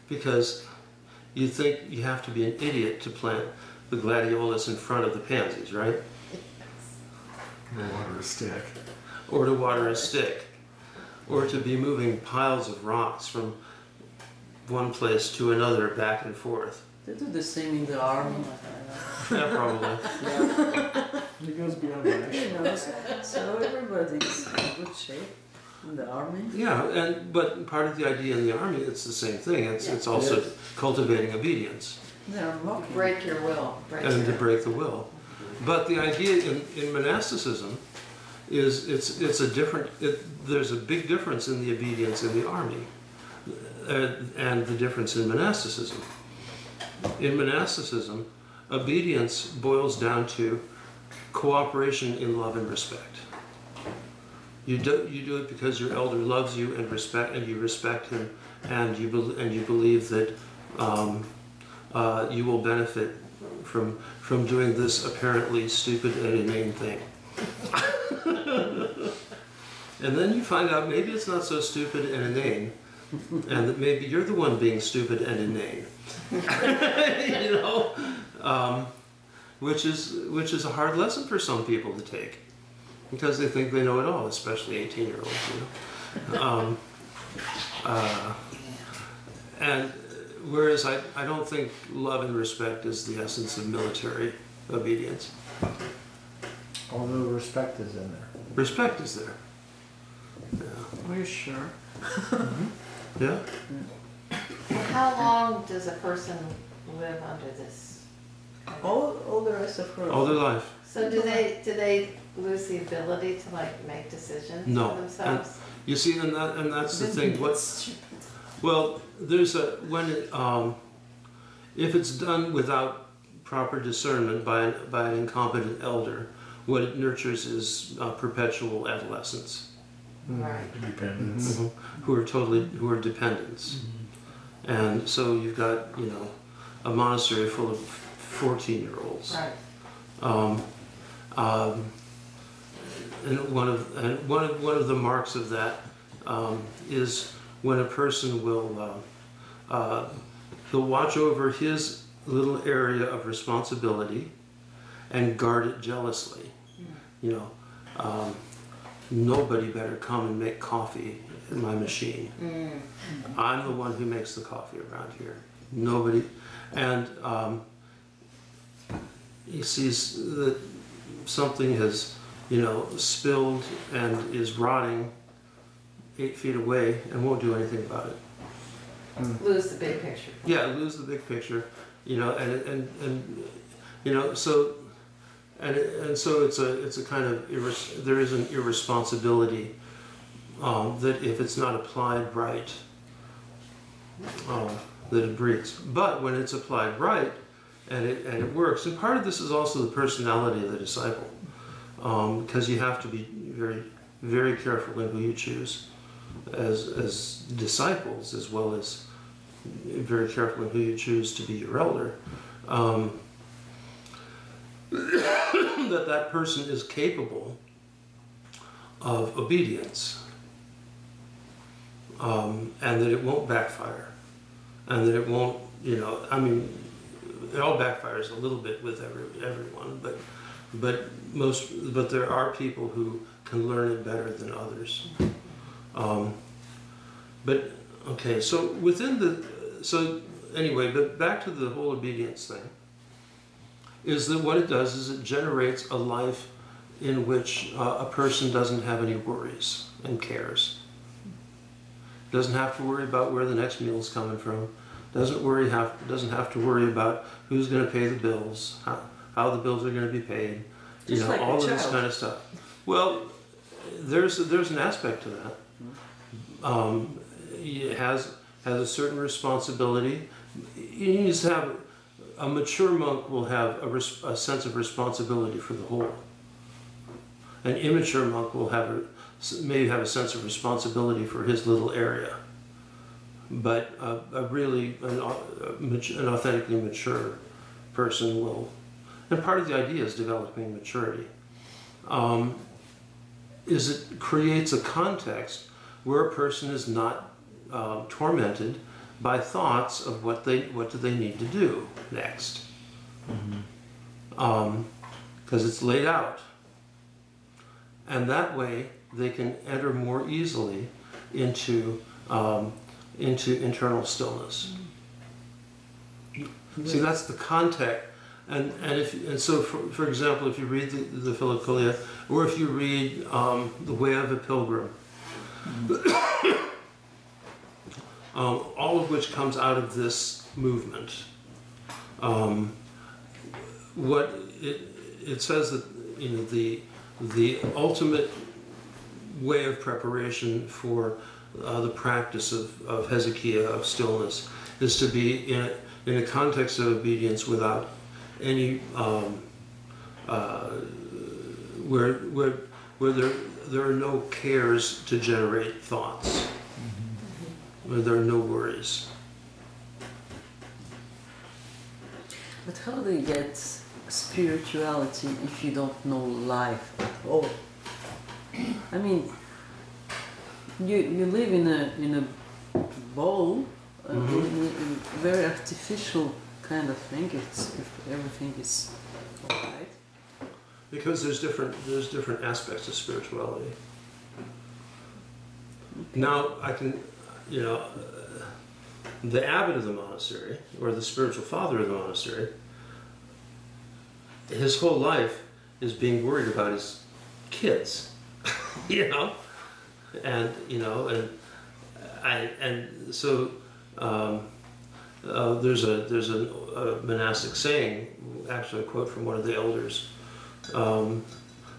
because you think you have to be an idiot to plant the gladiolus in front of the pansies, right? Or water a stick. Or to water a stick, or to be moving piles of rocks from one place to another, back and forth. They do the same in the army. Yeah, probably. It goes beyond that. So everybody's in good shape in the army. Yeah, but part of the idea in the army, it's the same thing. It's also cultivating obedience They're mocking. Break your will. and to break the will. But the idea in monasticism is it's a different. There's a big difference in the obedience in the army, and the difference in monasticism. In monasticism, obedience boils down to cooperation in love and respect. You do it because your elder loves you and you respect him, and you believe that you will benefit from doing this apparently stupid and inane thing. And then you find out maybe it's not so stupid and inane, and that maybe you're the one being stupid and inane. Which is a hard lesson for some people to take, because they think they know it all, especially 18-year-olds. And whereas I don't think love and respect is the essence of military obedience. Although respect is in there. Respect is there. Are you sure? Yeah. How long does a person live under this? All the rest of her. All their life. So do they lose the ability to make decisions No. for themselves? You see, and that's the thing. Well, there's if it's done without proper discernment by an incompetent elder, what it nurtures is perpetual adolescents. Right. Dependence. Who are dependents. And so you've got, a monastery full of 14-year-olds. Right. And one of the marks of that is when a person will he'll watch over his little area of responsibility and guard it jealously. Nobody better come and make coffee in my machine. I'm the one who makes the coffee around here. Nobody. And he sees that something has, spilled and is rotting 8 feet away and won't do anything about it. Lose the big picture. Yeah, lose the big picture, so. And so it's a kind of there is an irresponsibility that if it's not applied right, that it breeds. But when it's applied right and it works, and part of this is also the personality of the disciple, because you have to be very, very careful in who you choose as disciples, as well as very careful in who you choose to be your elder. That person is capable of obedience, and that it won't backfire, and that it won't, it all backfires a little bit with everyone, but there are people who can learn it better than others. But back to the whole obedience thing. Is that what it does is it generates a life in which a person doesn't have any worries and cares. Doesn't have to worry about where the next meal is coming from. Doesn't have to worry about who's going to pay the bills, how the bills are going to be paid. Just like all a of this child. kind of stuff. Well, there's an aspect to that. It has a certain responsibility. He needs to have a mature monk will have a sense of responsibility for the whole. An immature monk will maybe have a sense of responsibility for his little area. But an authentically mature person will, and part of the idea is developing maturity, is it creates a context where a person is not tormented by thoughts of what do they need to do next, because it's laid out, and that way they can enter more easily into internal stillness. See, that's the context, and so for example, if you read the Philokalia, or if you read The Way of a Pilgrim, all of which comes out of this movement. What it says that the ultimate way of preparation for the practice of Hezekiah, of stillness, is to be in a context of obedience without any where there are no cares to generate thoughts, where there are no worries. But how do you get spirituality if you don't know life at all? I mean, you live in a bowl, in a very artificial kind of thing. Everything is all right. Because there's different aspects of spirituality. Now I can, the abbot of the monastery, or the spiritual father of the monastery, his whole life is being worried about his kids, and so there's a monastic saying, actually a quote from one of the elders,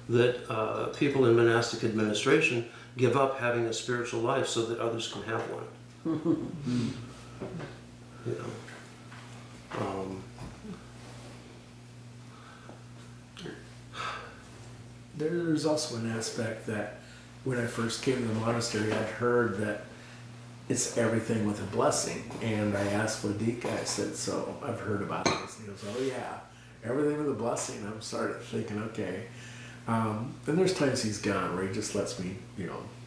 that people in monastic administration give up having a spiritual life so that others can have one. There's also an aspect that when I first came to the monastery, I'd heard that it's everything with a blessing. And I asked Vladika, I said, so I've heard about this. And he goes, oh yeah, everything with a blessing. I'm started thinking, okay. And there's times he's gone where he just lets me,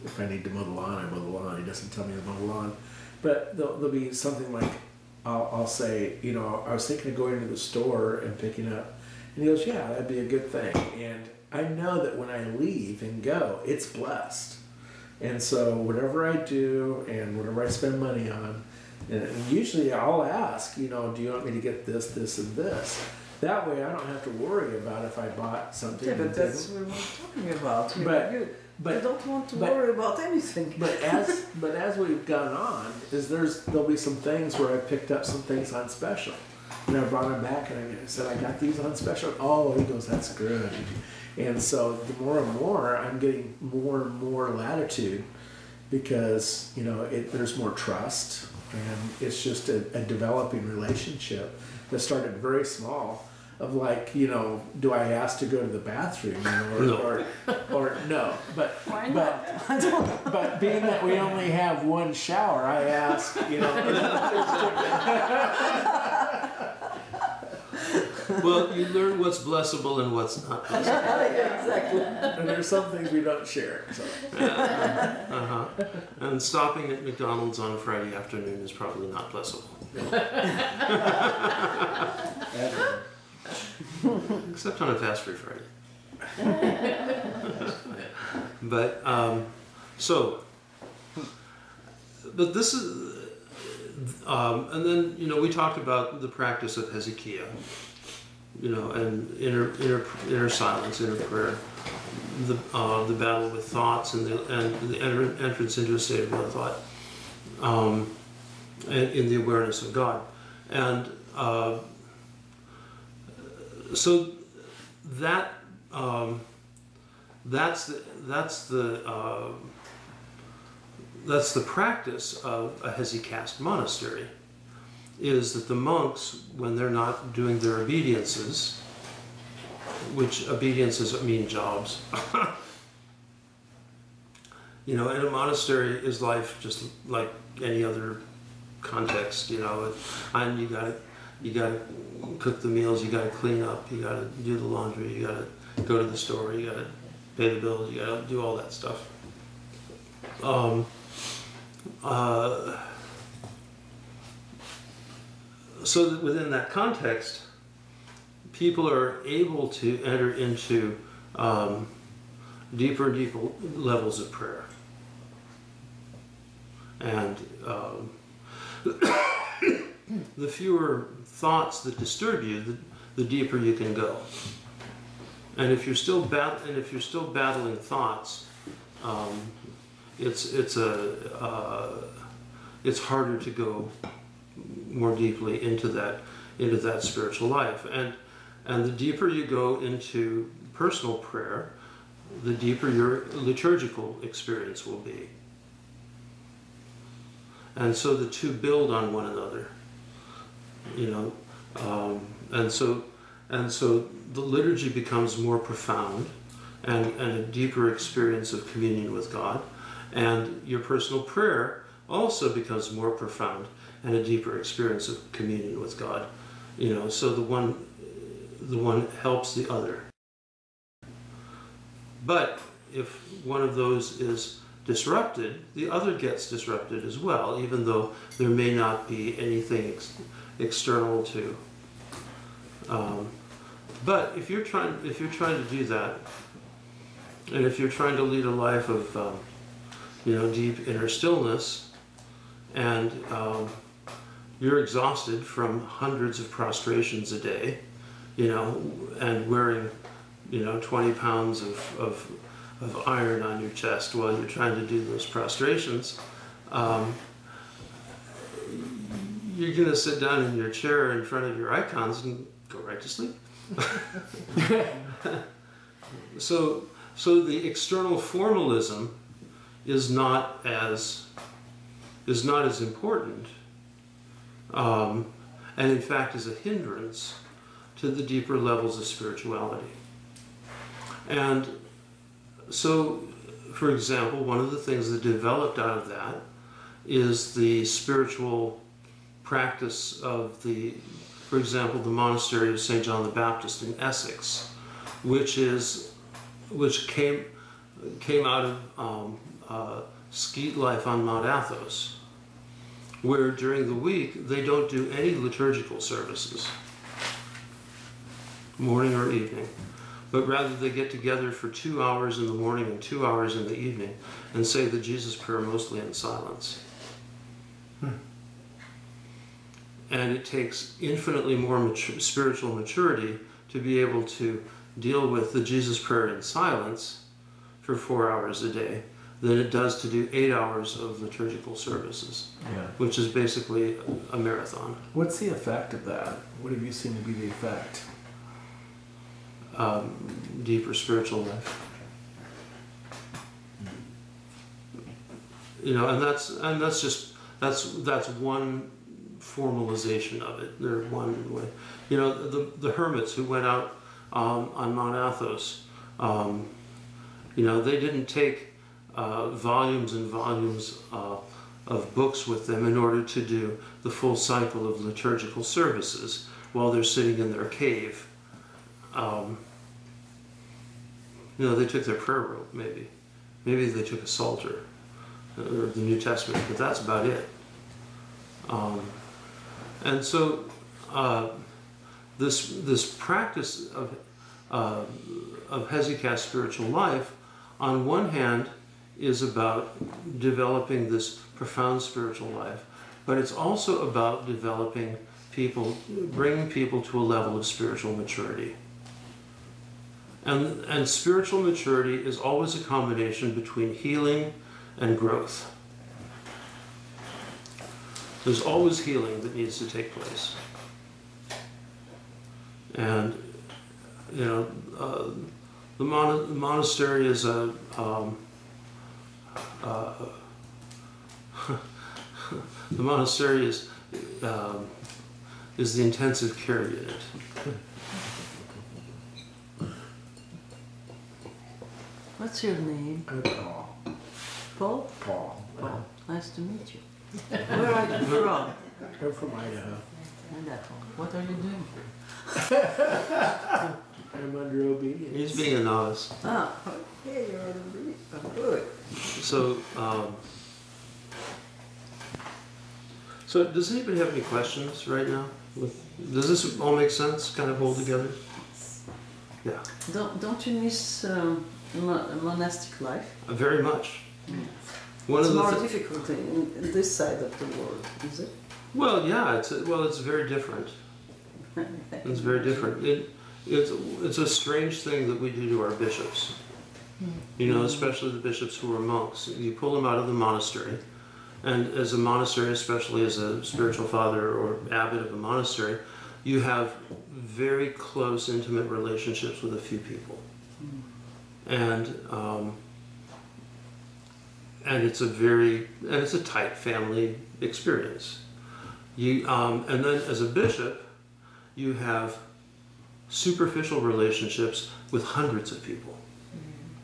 if I need to mow the lawn, I mow the lawn. He doesn't tell me to mow the lawn. But there'll be something like, I'll say, I was thinking of going to the store and picking up. And he goes, yeah, that'd be a good thing. And I know that when I leave and go, it's blessed. And so whatever I do and whatever I spend money on, and usually I'll ask, do you want me to get this, this, and this? That way I don't have to worry about if I bought something. Yeah, but that's what we're talking about. You don't want to worry about anything. But as we've gone on, there'll be some things where I picked up some things on special. And I brought them back and I said, I got these on special. Oh, he goes, that's good. And so the more and more, I'm getting more and more latitude because, there's more trust. And it's just a developing relationship that started very small of like, do I ask to go to the bathroom or no? But why not? But being that we only have one shower, I ask, Well, you learn what's blessable and what's not blessable. Yeah, exactly. And there's some things we don't share. So. And stopping at McDonald's on a Friday afternoon is probably not blessable. Except on a fast food Friday. But but this is, and then we talked about the practice of Hezekiah, and inner silence, inner prayer, the battle with thoughts and the entrance into a state of no thought, and in the awareness of God. And so that that's the practice of a hesychast monastery, is that the monks, when they're not doing their obediences, which obediences mean jobs, you know, in a monastery is life just like any other context, you know, and you gotta cook the meals, you gotta clean up, you gotta do the laundry, you gotta go to the store, you gotta pay the bills, you gotta do all that stuff. So that within that context, people are able to enter into deeper and deeper levels of prayer. And the fewer thoughts that disturb you, the deeper you can go. And if you're still battling thoughts, it's harder to go more deeply into that spiritual life. And the deeper you go into personal prayer, the deeper your liturgical experience will be. And so the two build on one another, you know, and so the liturgy becomes more profound and a deeper experience of communion with God, and your personal prayer also becomes more profound and a deeper experience of communion with God, you know. So the one helps the other. But if one of those is disrupted, the other gets disrupted as well, even though there may not be anything external to. But if you're trying to do that, and if you're trying to lead a life of you know, deep inner stillness, and you're exhausted from hundreds of prostrations a day, you know, and wearing, you know, 20 pounds of iron on your chest while you're trying to do those prostrations, you're going to sit down in your chair in front of your icons and go right to sleep. So the external formalism is not as important, and in fact is a hindrance to the deeper levels of spirituality. And so, for example, one of the things that developed out of that is the spiritual practice of for example, the monastery of St. John the Baptist in Essex, which came out of skeet life on Mount Athos, where during the week they don't do any liturgical services, morning or evening, but rather they get together for 2 hours in the morning and 2 hours in the evening and say the Jesus prayer mostly in silence. And it takes infinitely more spiritual maturity to be able to deal with the Jesus prayer in silence for 4 hours a day than it does to do 8 hours of liturgical services, which is basically a marathon. What's the effect of that? What have you seen to be the effect? Deeper spiritual life. You know, and that's one formalization of it. They're one way. You know, the hermits who went out on Mount Athos, you know, they didn't take volumes and volumes of books with them in order to do the full cycle of liturgical services while they're sitting in their cave. You know, they took their prayer rope, maybe. Maybe they took a psalter or the New Testament, but that's about it. And so this practice of hesychast spiritual life, on one hand, is about developing this profound spiritual life, but it's also about developing people, bringing people to a level of spiritual maturity. And spiritual maturity is always a combination between healing and growth. There's always healing that needs to take place. And, you know, the monastery is a, the monastery is the intensive care unit. What's your name? Paul. Paul? Paul. Paul. Nice to meet you. Where are you from? I'm from Idaho. Idaho. What are you doing here? I'm under obedience. He's being a novice. Ah, okay, you're on the good. So, so does anybody have any questions right now? Does this all make sense? Kind of hold together? Yeah. Don't you miss monastic life? Very much. One It's of the more difficult in this side of the world, is it? Well, yeah. It's very different. It's very different. It's a strange thing that we do to our bishops. You know, especially the bishops who are monks. You pull them out of the monastery, and as a monastery, especially as a spiritual father or abbot of a monastery, you have very close, intimate relationships with a few people, and it's a tight family experience. And then as a bishop, you have superficial relationships with hundreds of people.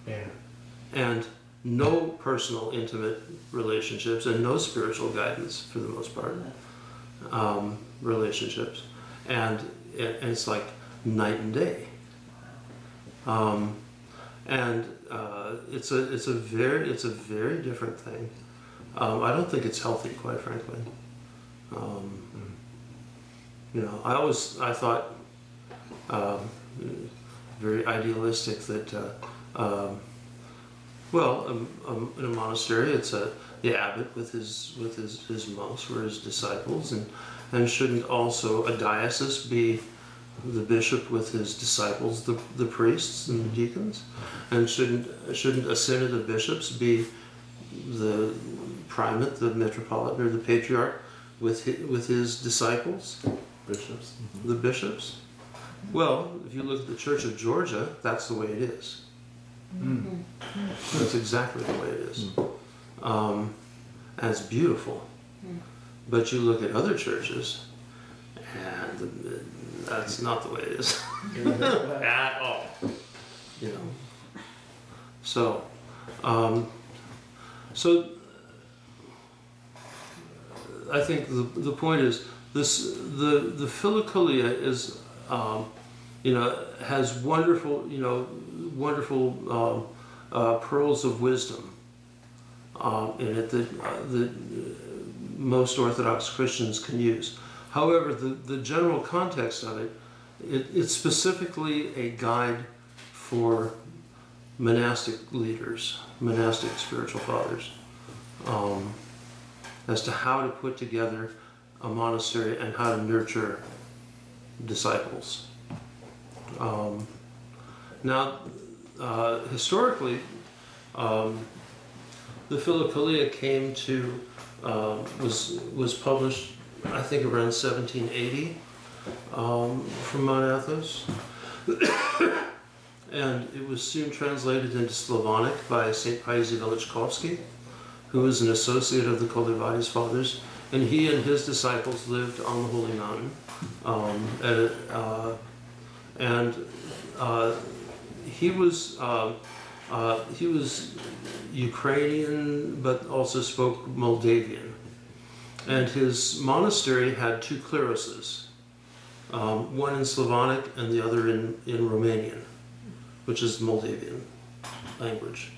Yeah. And no personal, intimate relationships, and no spiritual guidance for the most part. Relationships, and it's like night and day. It's a very different thing. I don't think it's healthy, quite frankly. You know, I thought very idealistic that in a monastery, it's the abbot with his monks were his disciples, and shouldn't also a diocese be the bishop with his disciples, the priests and the deacons, and shouldn't a synod of bishops be the primate, the metropolitan, or the patriarch with his disciples, Bishops. the bishops? Well, if you look at the Church of Georgia, that's the way it is. That's exactly the way it is. And it's beautiful. But you look at other churches, and that's not the way it is at all. You know. So, I think the point is this: the philokalia is, you know, has wonderful, pearls of wisdom in it that most Orthodox Christians can use. However, the general context of it's specifically a guide for monastic leaders, monastic spiritual fathers, as to how to put together a monastery and how to nurture disciples. Now, historically, the Philokalia came to was published, I think, around 1780 from Mount Athos, and it was soon translated into Slavonic by St. Paisy Velichkovsky, who was an associate of the Kolivadis fathers, and he and his disciples lived on the Holy Mountain, he was Ukrainian, but also spoke Moldavian. And his monastery had two cleruses, one in Slavonic and the other in Romanian, which is Moldavian language.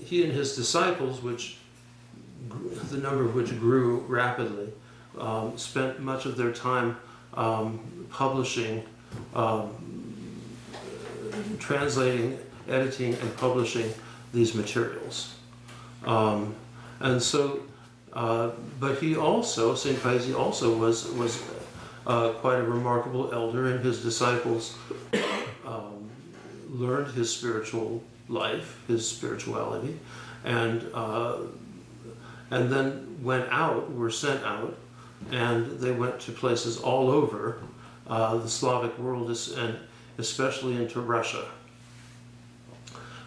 He and his disciples, the number of which grew rapidly, spent much of their time publishing, translating, editing, and publishing these materials. But he also, St. Paisy also was quite a remarkable elder, and his disciples learned his spiritual life, his spirituality, and then were sent out, and they went to places all over the Slavic world, and especially into Russia.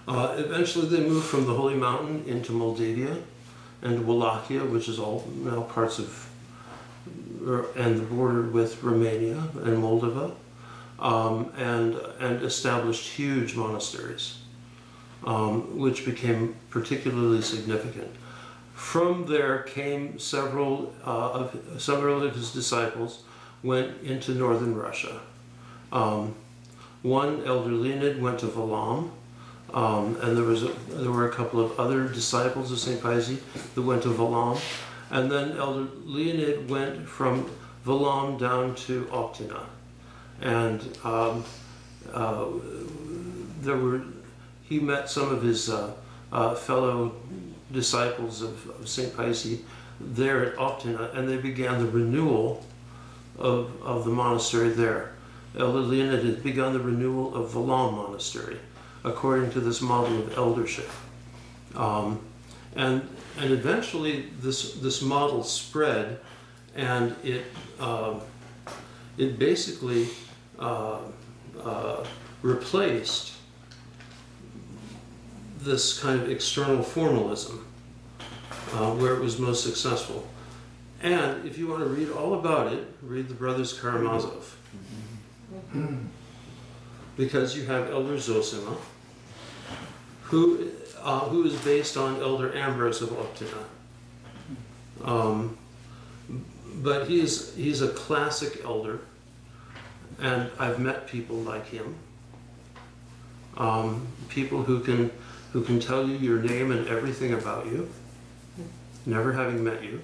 Eventually they moved from the Holy Mountain into Moldavia and Wallachia, which is all now parts of, and the border with Romania and Moldova, and established huge monasteries, which became particularly significant. From there came several of his disciples went into northern Russia. One, Elder Leonid, went to Valam, and there were a couple of other disciples of St. Paisy that went to Valam, and then Elder Leonid went from Valam down to Optina, and he met some of his fellow disciples of St. Paisy there at Optina, and they began the renewal of the monastery there. Elder Leonid had begun the renewal of Valam Monastery, according to this model of eldership. And eventually this model spread, and it basically replaced this kind of external formalism where it was most successful. And if you want to read all about it, read the Brothers Karamazov. Because you have Elder Zosima, who is based on Elder Ambrose of Optina. But he's a classic elder, and I've met people like him. People who can tell you your name and everything about you, never having met you.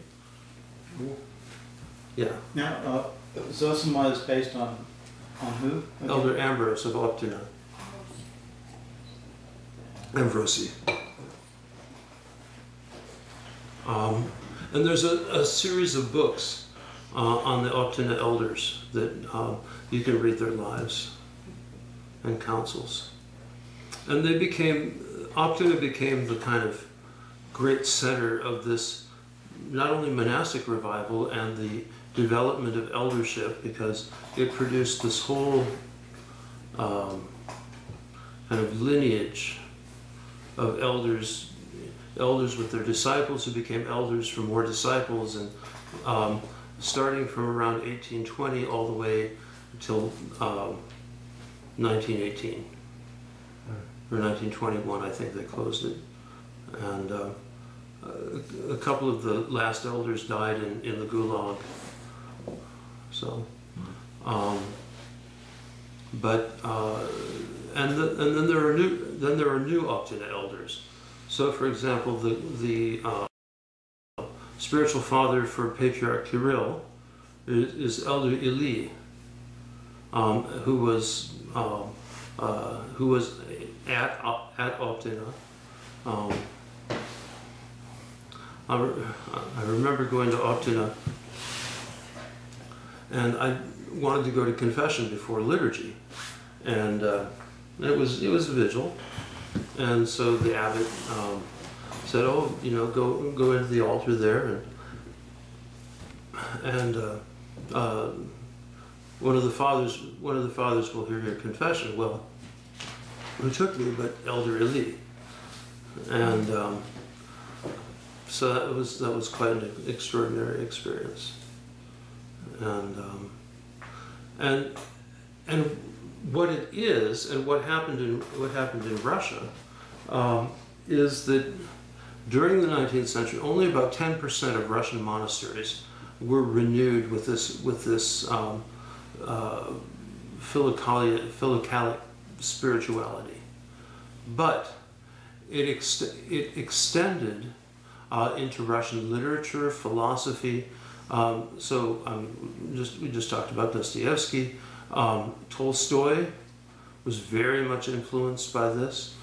Yeah. Now, Zosima is based on who? Okay. Elder Ambrose of Optina. Ambrosi. And there's a series of books on the Optina elders that you can read their lives and counsels. And Optina became the kind of great center of this, not only monastic revival and the development of eldership, because it produced this whole kind of lineage of elders with their disciples who became elders for more disciples, and starting from around 1820 all the way until 1918 or 1921, I think they closed it. And a couple of the last elders died in the Gulag. So, and then there are new Optina elders. So, for example, the spiritual father for Patriarch Kirill is Elder Ili, who was at Optina. I remember going to Optina, and I wanted to go to confession before liturgy, and it was a vigil, and so the abbot said, "Oh, go into the altar there," and one of the fathers will hear your confession. Well, who took me but Elder Eli, and so that was quite an extraordinary experience, and what it is, and what happened in Russia, is that during the 19th century, only about 10% of Russian monasteries were renewed with this philocalic spirituality, but it extended into Russian literature, philosophy. We just talked about Dostoevsky. Tolstoy was very much influenced by this.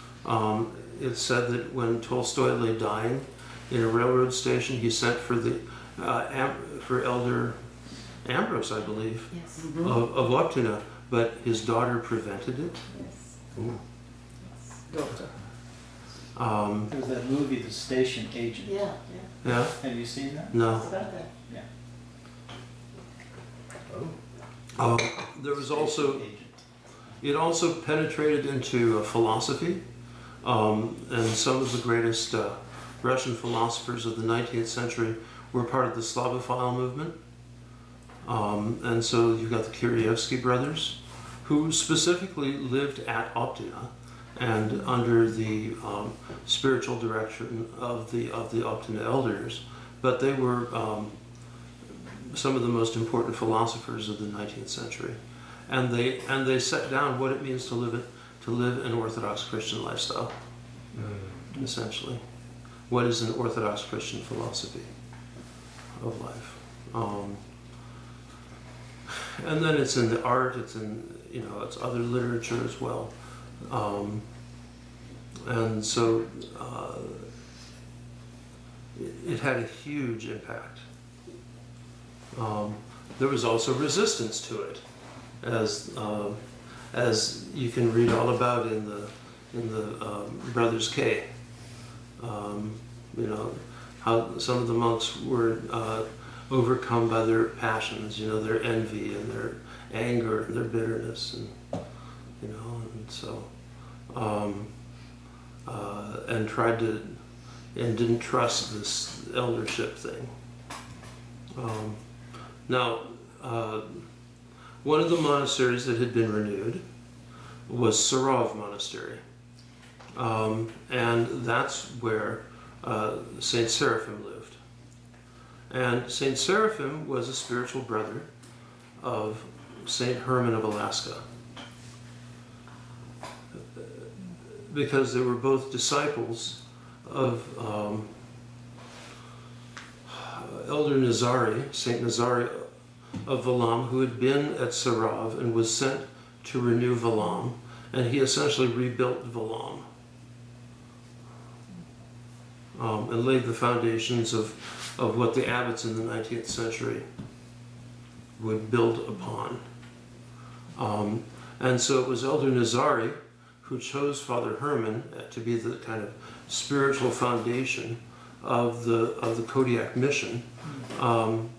It's said that when Tolstoy lay dying in a railroad station, he sent for Elder Ambrose, I believe, Yes. of Optina, but his daughter prevented it. Yes. Daughter. There was that movie, The Station Agent. Yeah, Yeah? Have you seen that? No. it's about that. There was also, Agent. it also penetrated into philosophy, and some of the greatest Russian philosophers of the 19th century were part of the Slavophile movement. And so you've got the Kirievsky brothers, who specifically lived at Optina and under the spiritual direction of the Optina elders, but they were some of the most important philosophers of the 19th century, and they set down what it means to live an Orthodox Christian lifestyle. Essentially, what is an Orthodox Christian philosophy of life? And then it's in the art, it's in it's other literature as well, and so it had a huge impact. There was also resistance to it, as you can read all about in the Brothers K. How some of the monks were overcome by their passions, their envy and their anger and their bitterness, and so and tried to and didn't trust this eldership thing. Now, one of the monasteries that had been renewed was Sarov Monastery, and that's where Saint Seraphim lived. And Saint Seraphim was a spiritual brother of Saint Herman of Alaska, because they were both disciples of Elder Nazari, Saint Nazari of Valam, who had been at Sarov and was sent to renew Valam, and he essentially rebuilt Valam and laid the foundations of what the abbots in the 19th century would build upon. And so it was Elder Nazari who chose Father Herman to be the kind of spiritual foundation of the Kodiak mission, and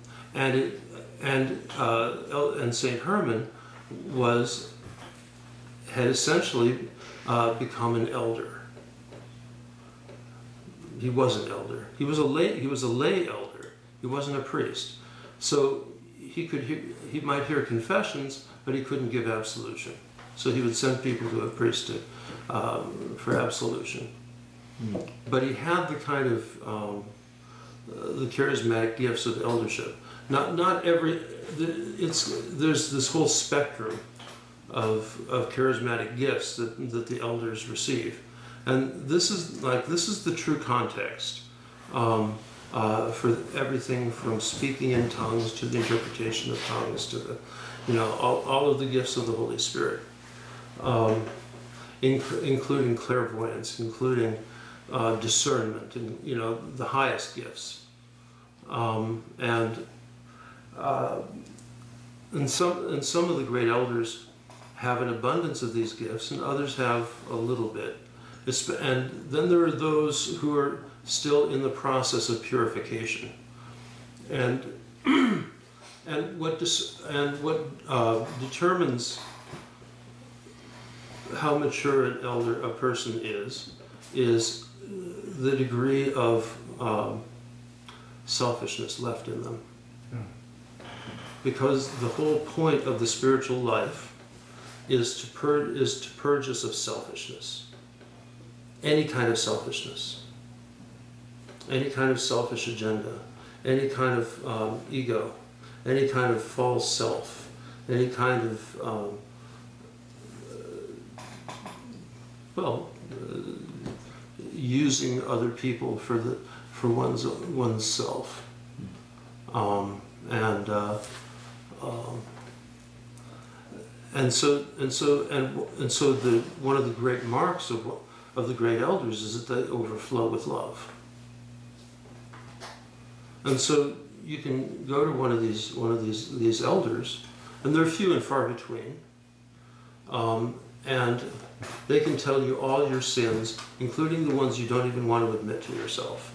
Saint Herman had essentially become an elder. He was an elder. He was a lay elder. He wasn't a priest. So he might hear confessions, but he couldn't give absolution. So he would send people to a priest for absolution. But he had the kind of the charismatic gifts of eldership. There's this whole spectrum of charismatic gifts that the elders receive, and this is the true context for everything from speaking in tongues to the interpretation of tongues to the all of the gifts of the Holy Spirit, including clairvoyance, including discernment, and the highest gifts, and some of the great elders have an abundance of these gifts, and others have a little bit. And then there are those who are still in the process of purification, and what determines how mature an elder a person is the degree of selfishness left in them. Because the whole point of the spiritual life is to purge us of selfishness. Any kind of selfishness. Any kind of selfish agenda. Any kind of ego. Any kind of false self. Any kind of using other people for one's self, and so one of the great marks of the great elders is that they overflow with love. And so you can go to one of these elders, and they're few and far between, And they can tell you all your sins, including the ones you don't even want to admit to yourself,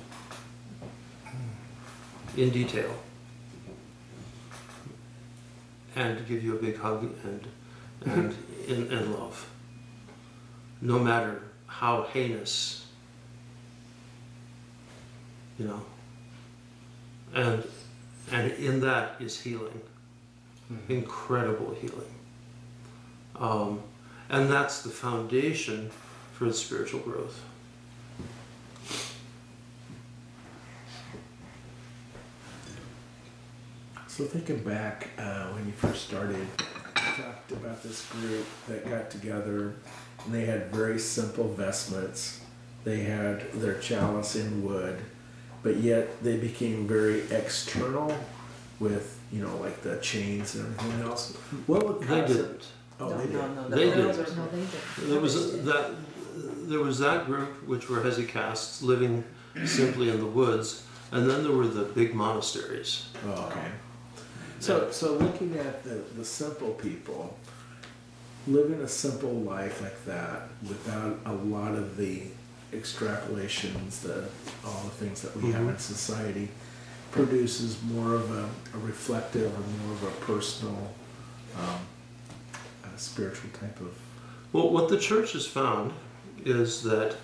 in detail. And give you a big hug and in love. No matter how heinous, you know. And in that is healing. Incredible healing. And that's the foundation for the spiritual growth. So thinking back when you first started, you talked about this group that got together and they had very simple vestments. They had their chalice in wood, but yet they became very external with, you know, like the chains and everything else. What would They cause it? didn't. Oh, No, they did. no, no, They no, did. no, No, they didn't. There was that group, which were hesychasts living simply in the woods, and then there were the big monasteries. Oh, okay. So looking at the simple people, living a simple life like that without a lot of the extrapolations, all the things that we have in society, produces more of a reflective or more of a personal, spiritual type of. Well, what the church has found is that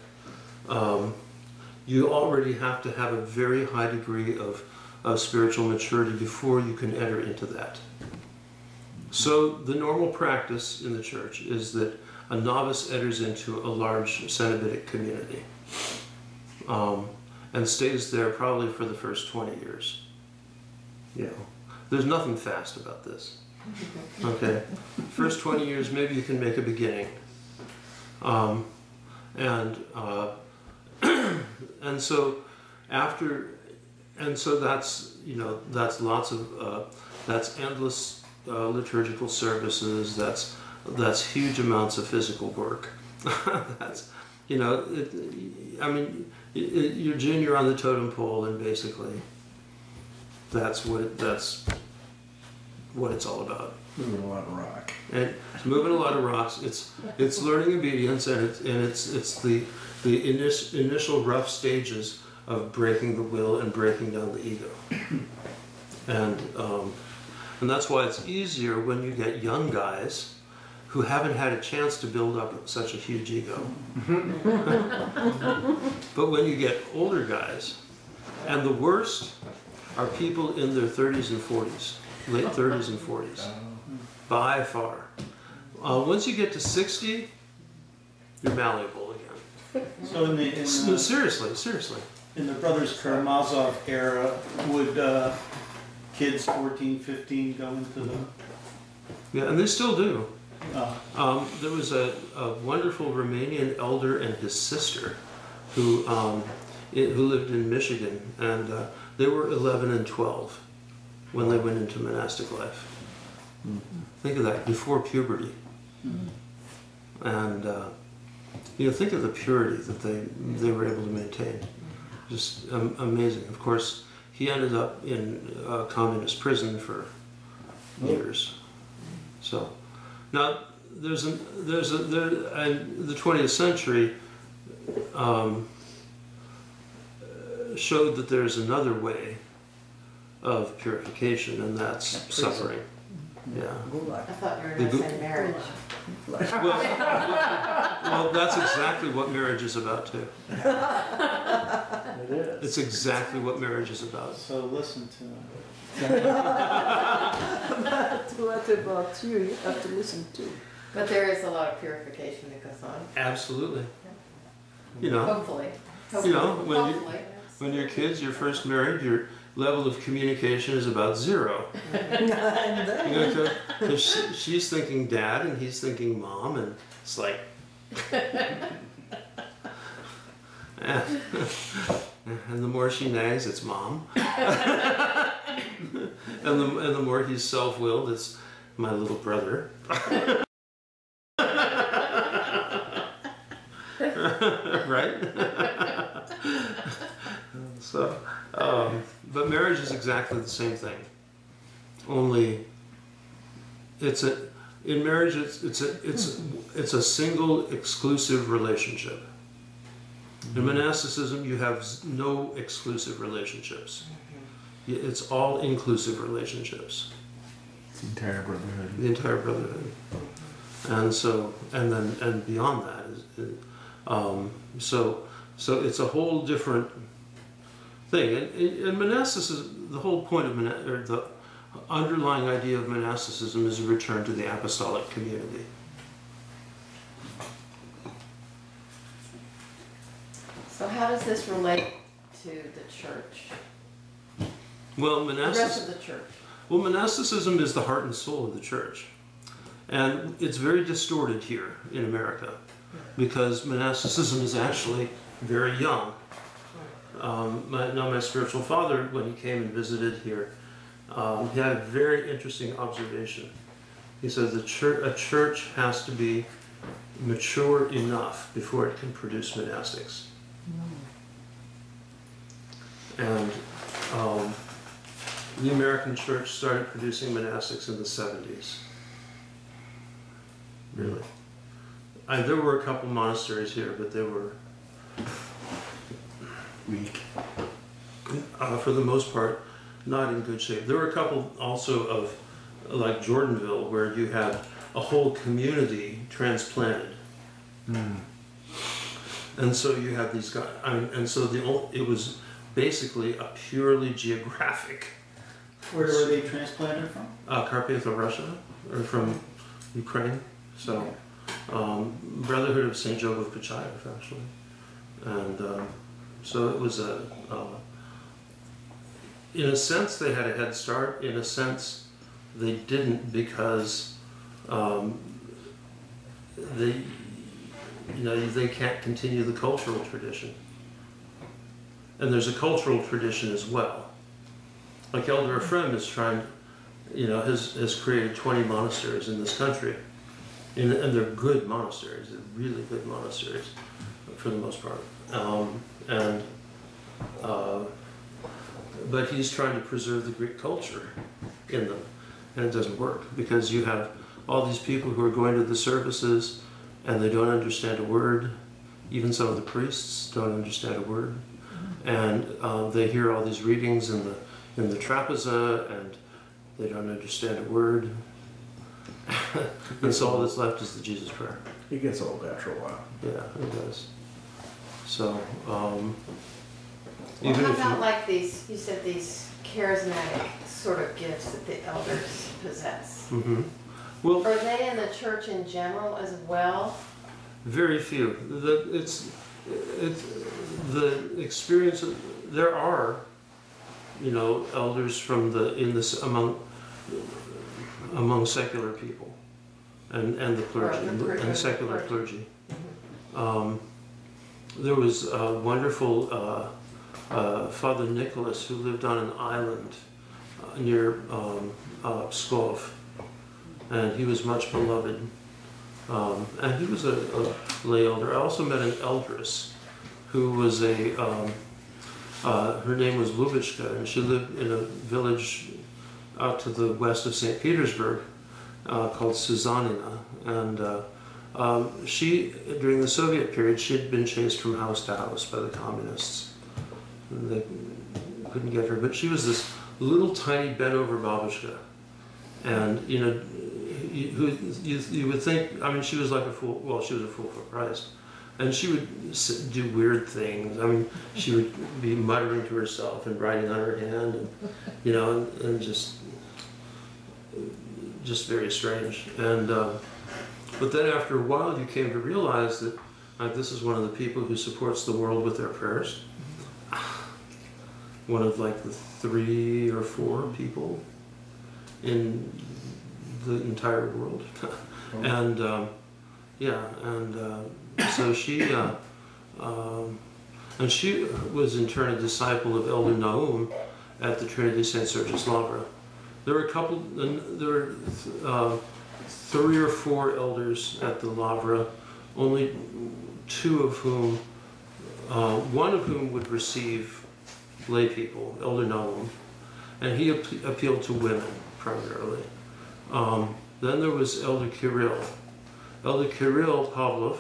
you already have to have a very high degree of spiritual maturity before you can enter into that. So the normal practice in the church is that a novice enters into a large Cenobitic community and stays there probably for the first 20 years. You know, there's nothing fast about this. Okay, first 20 years, maybe you can make a beginning. And so after, and so that's, you know, that's lots of, that's endless liturgical services, that's huge amounts of physical work. That's, you know, you're junior on the totem pole, and basically that's what it's all about. Moving a lot of rock. And it's moving a lot of rocks. It's learning obedience, and it's the initial rough stages of breaking the will and breaking down the ego. And that's why it's easier when you get young guys who haven't had a chance to build up such a huge ego. But when you get older guys, and the worst are people in their 30s and 40s, late 30s and 40s, by far. Once you get to 60, you're malleable again. So in the No, seriously. in the Brothers Karamazov era, would kids 14, 15 go into the? Yeah, and they still do. Uh, There was a wonderful Romanian elder and his sister who lived in Michigan, and they were 11 and 12 when they went into monastic life. Think of that, before puberty. And you know, think of the purity that they were able to maintain. Just amazing. Of course, he ended up in a communist prison for years. So now the 20th century showed that there's another way of purification, and that's suffering. Yeah. I thought you were going to say marriage. Well, that's exactly what marriage is about too. It is. It's exactly what marriage is about. so listen to him. What about you? You have to listen too. But there is a lot of purification that goes on. Absolutely. You know, Hopefully. You know, when you- Hopefully. when you're kids, you're first married, your level of communication is about 0. And then, You know, 'cause she's thinking dad and he's thinking mom, and it's like. And the more she nags, it's mom. and the more he's self-willed, it's my little brother. Right? So, but marriage is exactly the same thing. Only it's In marriage, it's a single exclusive relationship. In monasticism, you have no exclusive relationships. It's all inclusive relationships. It's the entire brotherhood. The entire brotherhood. And so, and beyond that so it's a whole different thing. And monasticism, the whole point of the underlying idea of monasticism is a return to the apostolic community. So how does this relate to the church? Well, The rest of the church? Well, monasticism is the heart and soul of the church. And it's very distorted here in America because monasticism is actually very young. My spiritual father, when he came and visited here, he had a very interesting observation. He says a church has to be mature enough before it can produce monastics. And the American church started producing monastics in the 70s. Really. There were a couple monasteries here, but they were Weak. for the most part, not in good shape. There were a couple also of, like Jordanville, where you had a whole community transplanted. And so you had these guys, and so it was basically a purely geographic. Where were they transplanted from? Carpatho, Russia, or from Ukraine. So, Brotherhood of St. Job of Pachayev, actually. And so it was in a sense they had a head start, in a sense they didn't because they can't continue the cultural tradition. And there's a cultural tradition as well. Like Elder Ephraim is trying, has created 20 monasteries in this country. And they're good monasteries, they're really good monasteries for the most part. But he's trying to preserve the Greek culture in them. And it doesn't work because you have all these people who are going to the services and they don't understand a word. Even some of the priests don't understand a word. And they hear all these readings in the trapeza and they don't understand a word. And so all that's left is the Jesus prayer. It gets old after a while. Yeah, it does. So, Well, even how if about you, like these, you said these charismatic sort of gifts that the elders possess? Mhm. Well, Are they in the church in general as well? very few. The experience. There are, elders from among secular people, and the clergy and secular clergy. There was a wonderful Father Nicholas who lived on an island near Pskov, and he was much beloved. And he was a lay elder. I also met an eldress who was her name was Lubitschka, and she lived in a village out to the west of St. Petersburg called Suzanina. And she, during the Soviet period, she had been chased from house to house by the communists. And they couldn't get her, but she was this little tiny bent-over babushka. And, you would think, she was like a fool, well, she was a fool for Christ. And she would do weird things. She would be muttering to herself and writing on her hand, and just very strange. And but then after a while, you came to realize that this is one of the people who supports the world with their prayers. One of the 3 or 4 people in the entire world, and so she was in turn a disciple of Elder Naum at the Trinity St. Sergius Lavra. There were 3 or 4 elders at the Lavra, only 2 of whom, one of whom would receive lay people, Elder Naum, and he appealed to women primarily. Then there was Elder Kirill. Elder Kirill Pavlov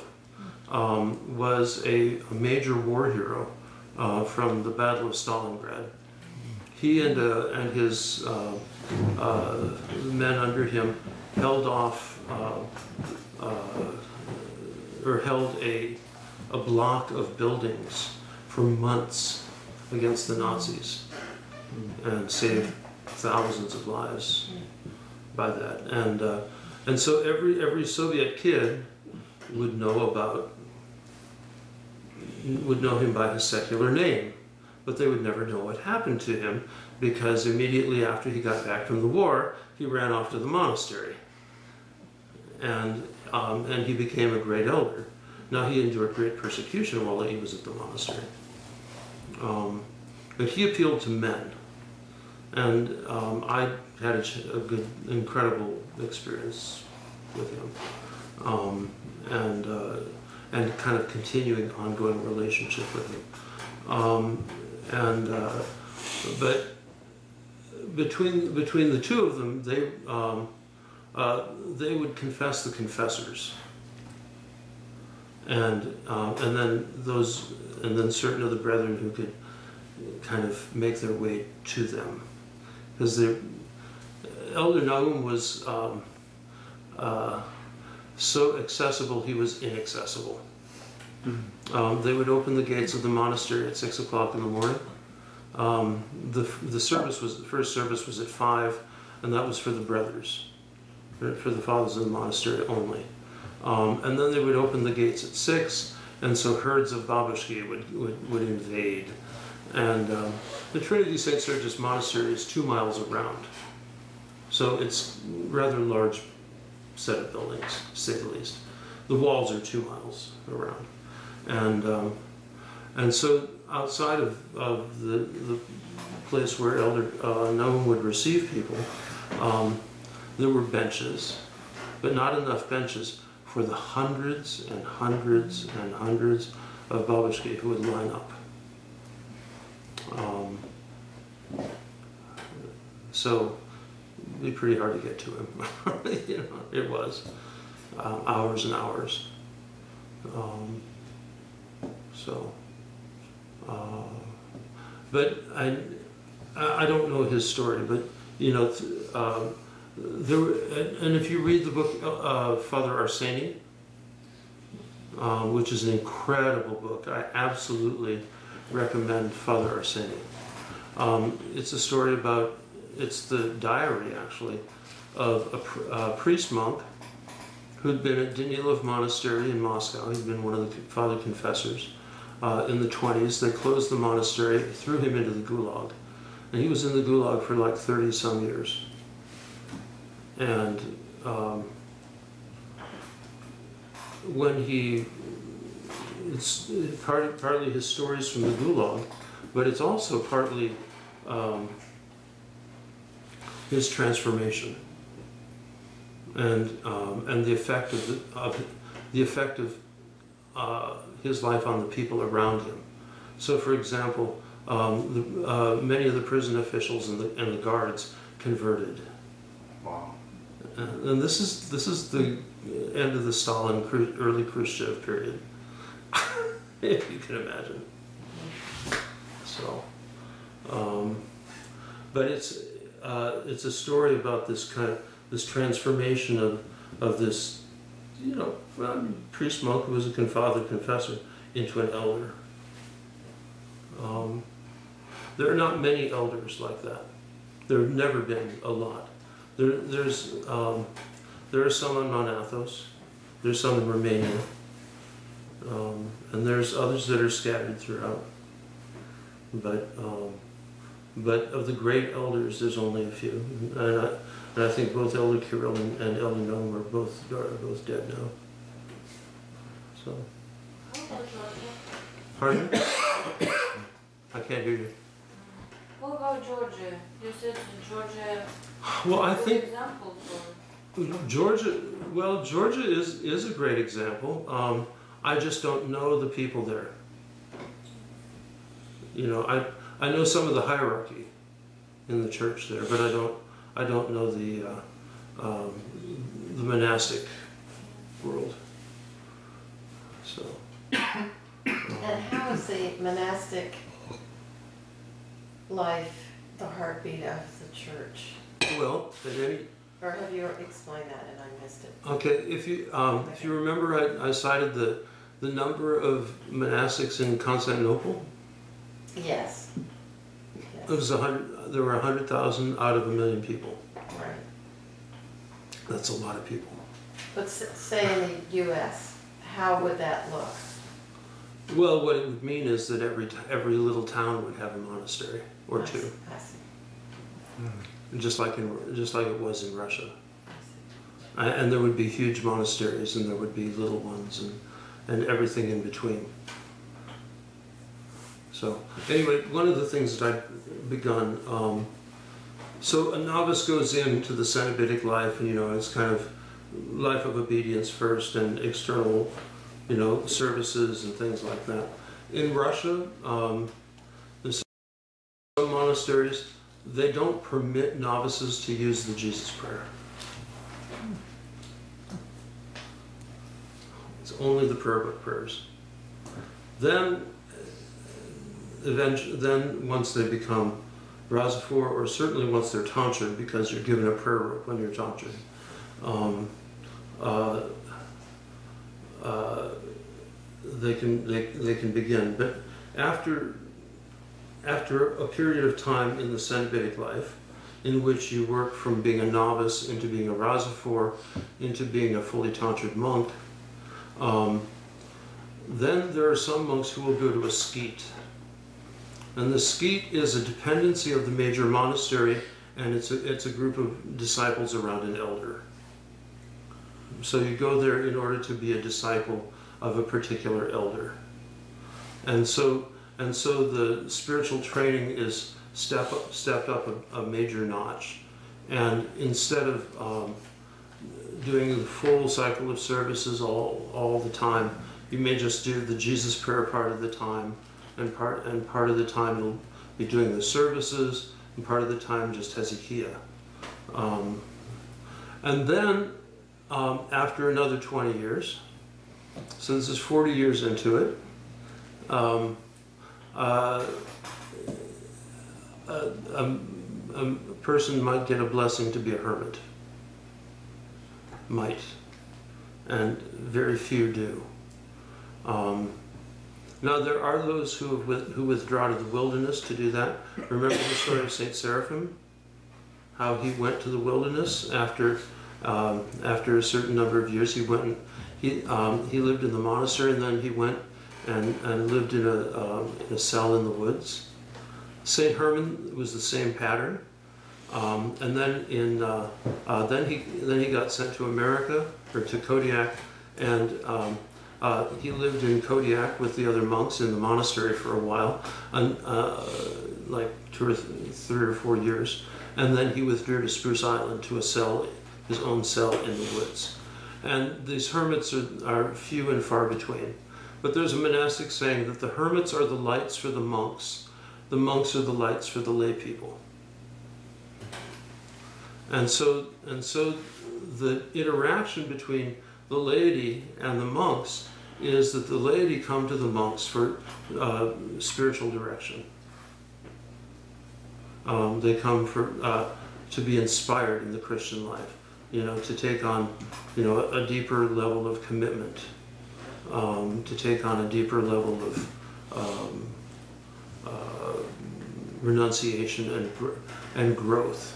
was a major war hero from the Battle of Stalingrad. He and his men under him held off or held a block of buildings for months against the Nazis and saved thousands of lives by that. And so every Soviet kid would know him by his secular name, but they would never know what happened to him, because immediately after he got back from the war, he ran off to the monastery, and he became a great elder. Now, he endured great persecution while he was at the monastery, but he appealed to men, and I had a good, incredible experience with him, and kind of continuing ongoing relationship with him. But between the two of them, they would confess the confessors, and then certain of the brethren who could kind of make their way to them, because Elder Nahum was so accessible, he was inaccessible. They would open the gates of the monastery at 6 o'clock in the morning. The first service was at 5, and that was for the brothers, for the fathers of the monastery only. And then they would open the gates at 6, and so herds of babushki would invade. And the Trinity St. Sergius Monastery is 2 miles around, so it's rather large set of buildings, to say the least. The walls are 2 miles around, and so outside of the place where Elder Nahum would receive people, there were benches, but not enough benches for the hundreds and hundreds and hundreds of babushki who would line up. So it'd be pretty hard to get to him. You know, it was hours and hours. But I don't know his story, but you know, and if you read the book Father Arseni, which is an incredible book, I absolutely recommend Father Arseni. It's a story about, it's the diary actually of a priest monk who'd been at Danilov Monastery in Moscow. He'd been one of the father confessors in the 20s. They closed the monastery, threw him into the gulag, and he was in the gulag for like 30 some years. And when it's partly his stories from the gulag, but it's also partly his transformation and the effect of his life on the people around him. So, for example, many of the prison officials and the guards converted. Wow. And this is the end of the Stalin early Khrushchev period, if you can imagine. So, but it's a story about this transformation of this, you know, priest monk who was a father confessor into an elder. There are not many elders like that. There have never been a lot. There are some on Mount Athos. There's some in Romania, and there's others that are scattered throughout. But of the great elders, there's only a few, and I think both Elder Kirill and Elder Nahum are both dead now. So. Pardon? I can't hear you. What about Georgia? You said Georgia. Well, I think examples Georgia. Well, Georgia is a great example. I just don't know the people there. You know, I know some of the hierarchy in the church there, but I don't know the monastic world. So. And how is the monastic life the heartbeat of the church? Well, at any. Or have you explained that and I missed it? Okay, if you remember, I cited the number of monastics in Constantinople. Yes. It was 100. There were 100,000 out of 1 million people. Right. That's a lot of people. But say in the U.S., how would that look? Well, what it would mean is that every little town would have a monastery or two, I see. just like it was in Russia. I see. And there would be huge monasteries, and there would be little ones, and everything in between. So anyway, one of the things that I've begun. So a novice goes into the Cenobitic life, and it's kind of life of obedience first, and external, services and things like that. In Russia, there's some monasteries, they don't permit novices to use the Jesus Prayer. It's only the prayer book prayers. Then, once they become Razafor, or certainly once they're tonsured, because you're given a prayer book when you're tonsured, they can begin. But after a period of time in the Cenobitic life, in which you work from being a novice into being a Razafor, into being a fully tonsured monk, then there are some monks who will go to a skete. And the skete is a dependency of the major monastery, and it's a group of disciples around an elder. So you go there in order to be a disciple of a particular elder. And so the spiritual training is stepped up a major notch. And instead of doing the full cycle of services all the time, you may just do the Jesus prayer part of the time, and part of the time you'll be doing the services, and part of the time just Hezekiah. And then after another 20 years, so this is 40 years into it, a person might get a blessing to be a hermit. Might. And very few do. Now there are those who withdraw to the wilderness to do that. Remember the story of Saint Seraphim? How he went to the wilderness after a certain number of years. He went and he lived in the monastery, and then he went and lived in a cell in the woods. Saint Herman was the same pattern, and then then he got sent to America, or to Kodiak, and he lived in Kodiak with the other monks in the monastery for a while, like 3 or 4 years, and then he withdrew to Spruce Island to a cell, his own cell in the woods. And these hermits are few and far between. But there's a monastic saying that the hermits are the lights for the monks are the lights for the lay people. And so the interaction between the laity and the monks is that the laity come to the monks for spiritual direction. They come to be inspired in the Christian life, to take on, a deeper level of commitment, to take on a deeper level of renunciation and growth.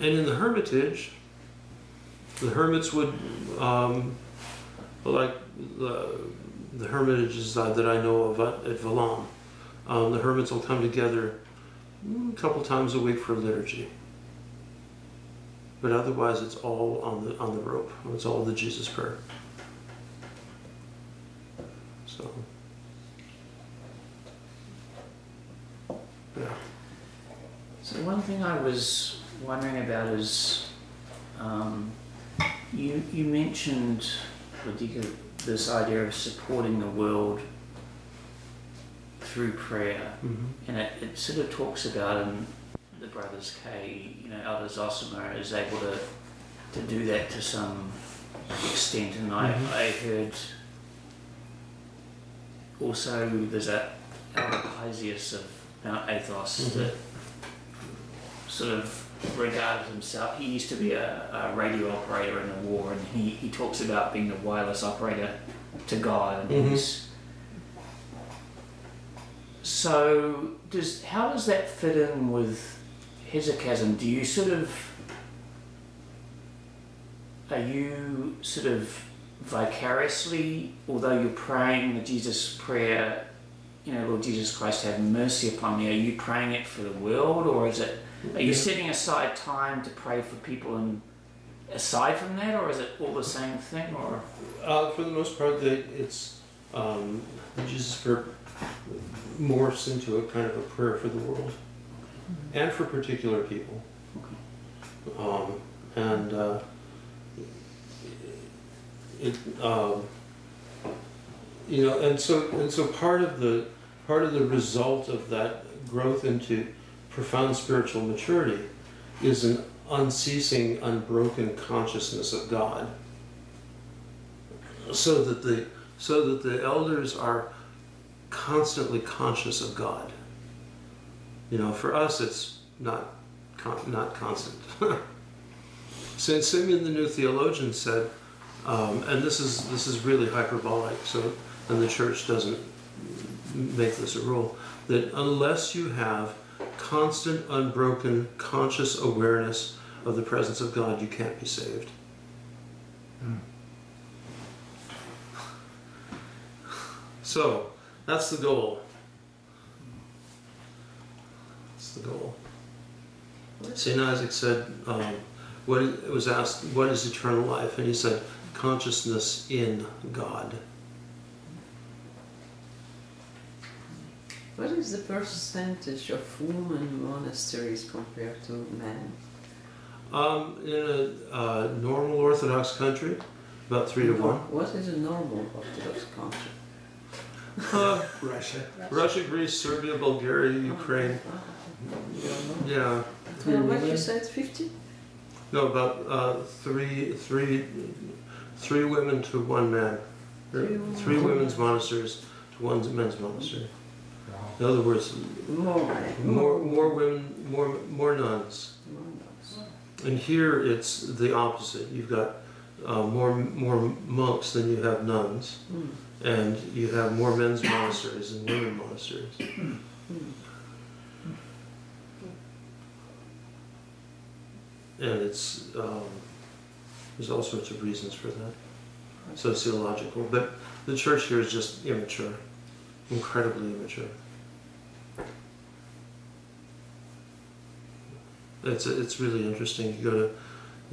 And in the hermitage, the hermits would, like the hermitages that I know of at Valon, the hermits will come together a couple times a week for liturgy. But otherwise, it's all on the rope. It's all the Jesus prayer. So, yeah. So one thing I was wondering about is, you mentioned this idea of supporting the world through prayer, and it sort of talks about in the Brothers K, Elder Zosima is able to do that to some extent, and I heard also there's a Elder Paisius of Mount Athos that sort of regarded himself. He used to be a radio operator in the war, and he talks about being a wireless operator to God. And so how does that fit in with hesychasm? Do you are you sort of vicariously, although you're praying the Jesus prayer, Lord Jesus Christ, have mercy upon me, are you praying it for the world, or are you setting aside time to pray for people and aside from that, or is it all the same thing? Or for the most part, it's Jesus prayer morphs into a kind of a prayer for the world and for particular people. And so part of the result of that growth into profound spiritual maturity is an unceasing, unbroken consciousness of God, so that the elders are constantly conscious of God. For us, it's not constant. St. Simeon the New Theologian said, and this is really hyperbolic, and the Church doesn't make this a rule, that unless you have constant, unbroken, conscious awareness of the presence of God, you can't be saved. So, that's the goal. That's the goal. St. Isaac said, it was asked, what is eternal life? And he said, consciousness in God. What is the percentage of women monasteries compared to men? In a normal Orthodox country, about 3 to 1. What is a normal Orthodox country? Russia, Greece, Serbia, Bulgaria, Ukraine. Yeah. What you said, 50? No, about three women to 1 man. 3 women's monasteries to 1 men's monastery. In other words, more women, more nuns. And here it's the opposite. You've got more monks than you have nuns, and you have more men's monasteries than women monasteries. And it's there's all sorts of reasons for that, sociological. But the Church here is just immature, incredibly immature. It's really interesting. You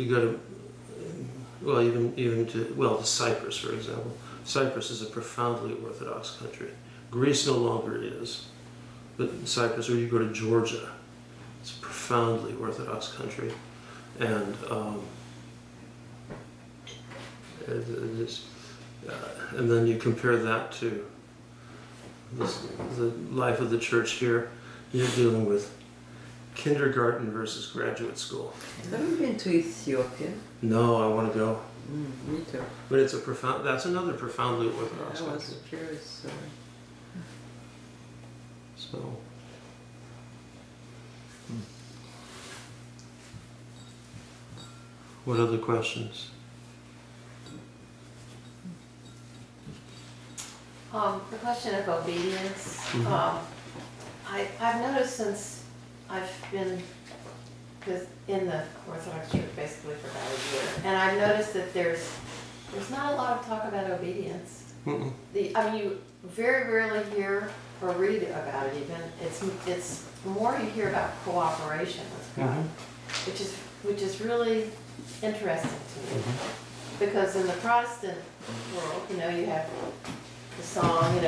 go to well, even to Cyprus, for example. Cyprus is a profoundly Orthodox country. Greece no longer is, but Cyprus, or you go to Georgia, it's a profoundly Orthodox country, and and then you compare that to the life of the Church here. You're dealing with kindergarten versus graduate school. Have you been to Ethiopia? No, I want to go. Me too. But it's that's another profoundly Orthodox country. I was curious. So. What other questions? The question of obedience. I've noticed since I've been in the Orthodox Church basically for about a year, and I've noticed that there's not a lot of talk about obedience. You very rarely hear or read about it. Even it's more you hear about cooperation with God, which is really interesting to me, because in the Protestant world, you have the song,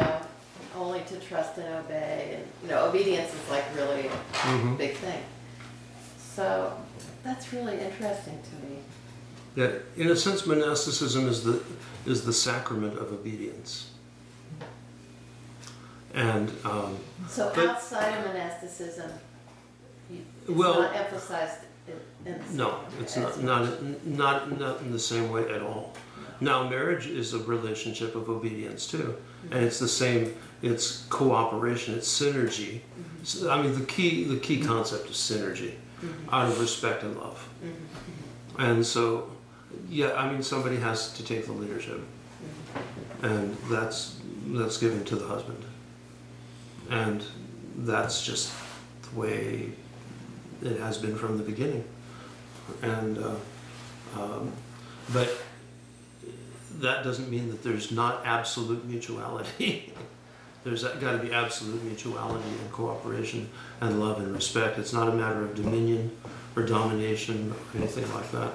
only to trust and obey, and obedience is like really a big thing. So that's really interesting to me. Yeah, in a sense, monasticism is the sacrament of obedience. And So but- outside of monasticism, it's Well- not emphasized in the no, it's not in the same way at all. Now, marriage is a relationship of obedience too, and it's the same. It's cooperation. It's synergy. So, I mean, the key concept is synergy, out of respect and love. And so, yeah, I mean, somebody has to take the leadership, and that's given to the husband, and that's just the way it has been from the beginning. And but that doesn't mean that there's not absolute mutuality. There's got to be absolute mutuality and cooperation and love and respect. It's not a matter of dominion or domination or anything like that.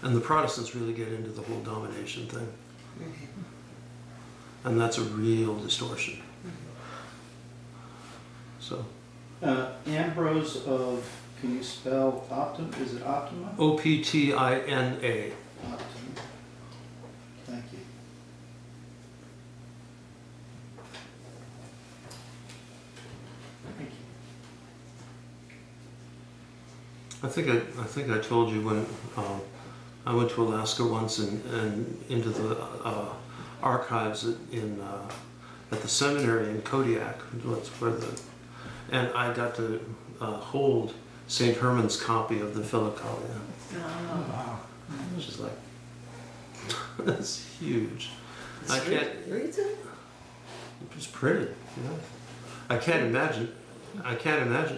And the Protestants really get into the whole domination thing. And that's a real distortion. So. Ambrose of, can you spell Optima? Is it Optima? Optina. Optima. Thank you. Thank you. I think I told you when I went to Alaska once and into the archives at the seminary in Kodiak. That's where and I got to hold St. Herman's copy of the Philokalia. Oh. Wow. Which is like, that's huge. I can't. It's pretty. You know? I can't imagine.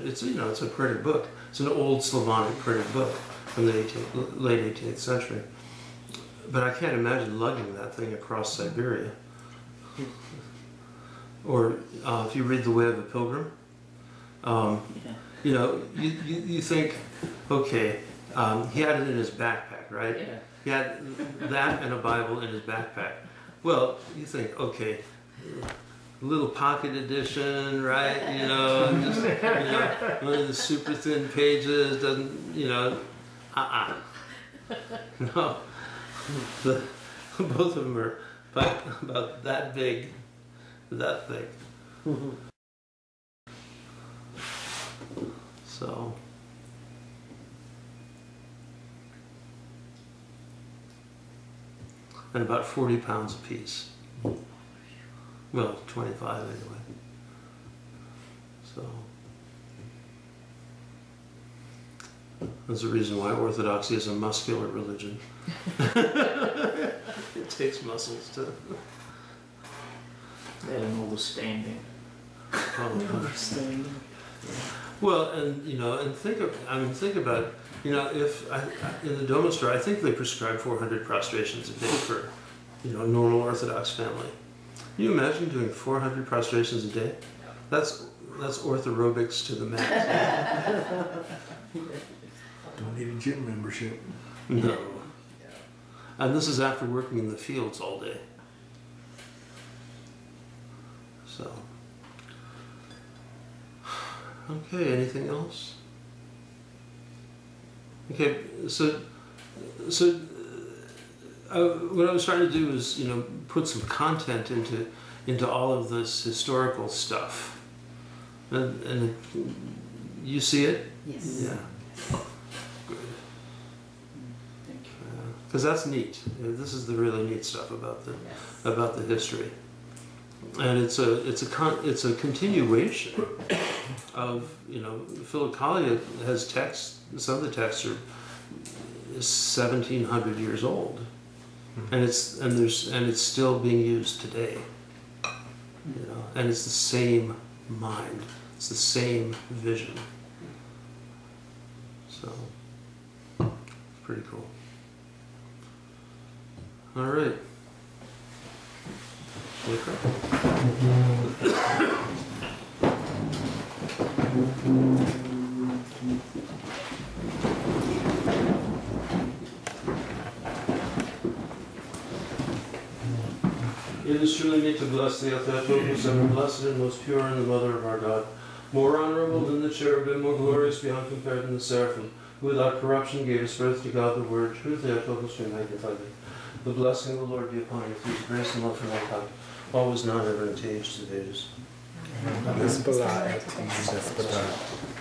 It's it's a printed book. It's an old Slavonic printed book from the late 18th century. But I can't imagine lugging that thing across Siberia. Or if you read The Way of a Pilgrim, you think, okay, he had it in his backpack, right? Yeah. He had that and a Bible in his backpack. Well, you think, okay, little pocket edition, right? Just one of the super thin pages doesn't, No, both of them are about that big, that thick. So. And about 40 pounds a piece. Well, 25 anyway. So. There's a reason why Orthodoxy is a muscular religion. It takes muscles to. And all the standing. Understanding. Well, and think about, if in the Domister, I think they prescribe 400 prostrations a day for, a normal Orthodox family. Can you imagine doing 400 prostrations a day? That's orthoaerobics to the max. Don't need a gym membership. No. And this is after working in the fields all day. So. Okay, anything else? Okay, so what I was trying to do is, put some content into all of this historical stuff. And you see it? Yes. Yeah. Good. Because that's neat. This is the really neat stuff about the history. And it's a continuation of, Philokalia has texts. Some of the texts are 1,700 years old, and it's still being used today. And it's the same mind. It's the same vision. So it's pretty cool. All right. It is truly meet to bless thee, O Theotokos, ever blessed and most pure, and the Mother of our God, more honorable than the cherubim, more glorious beyond compared than the seraphim, who without corruption gave us birth to God the Word, true Theotokos, we magnify thee. The blessing of the Lord be upon you, through his grace and love for mankind. always non-advantageous. Desperate.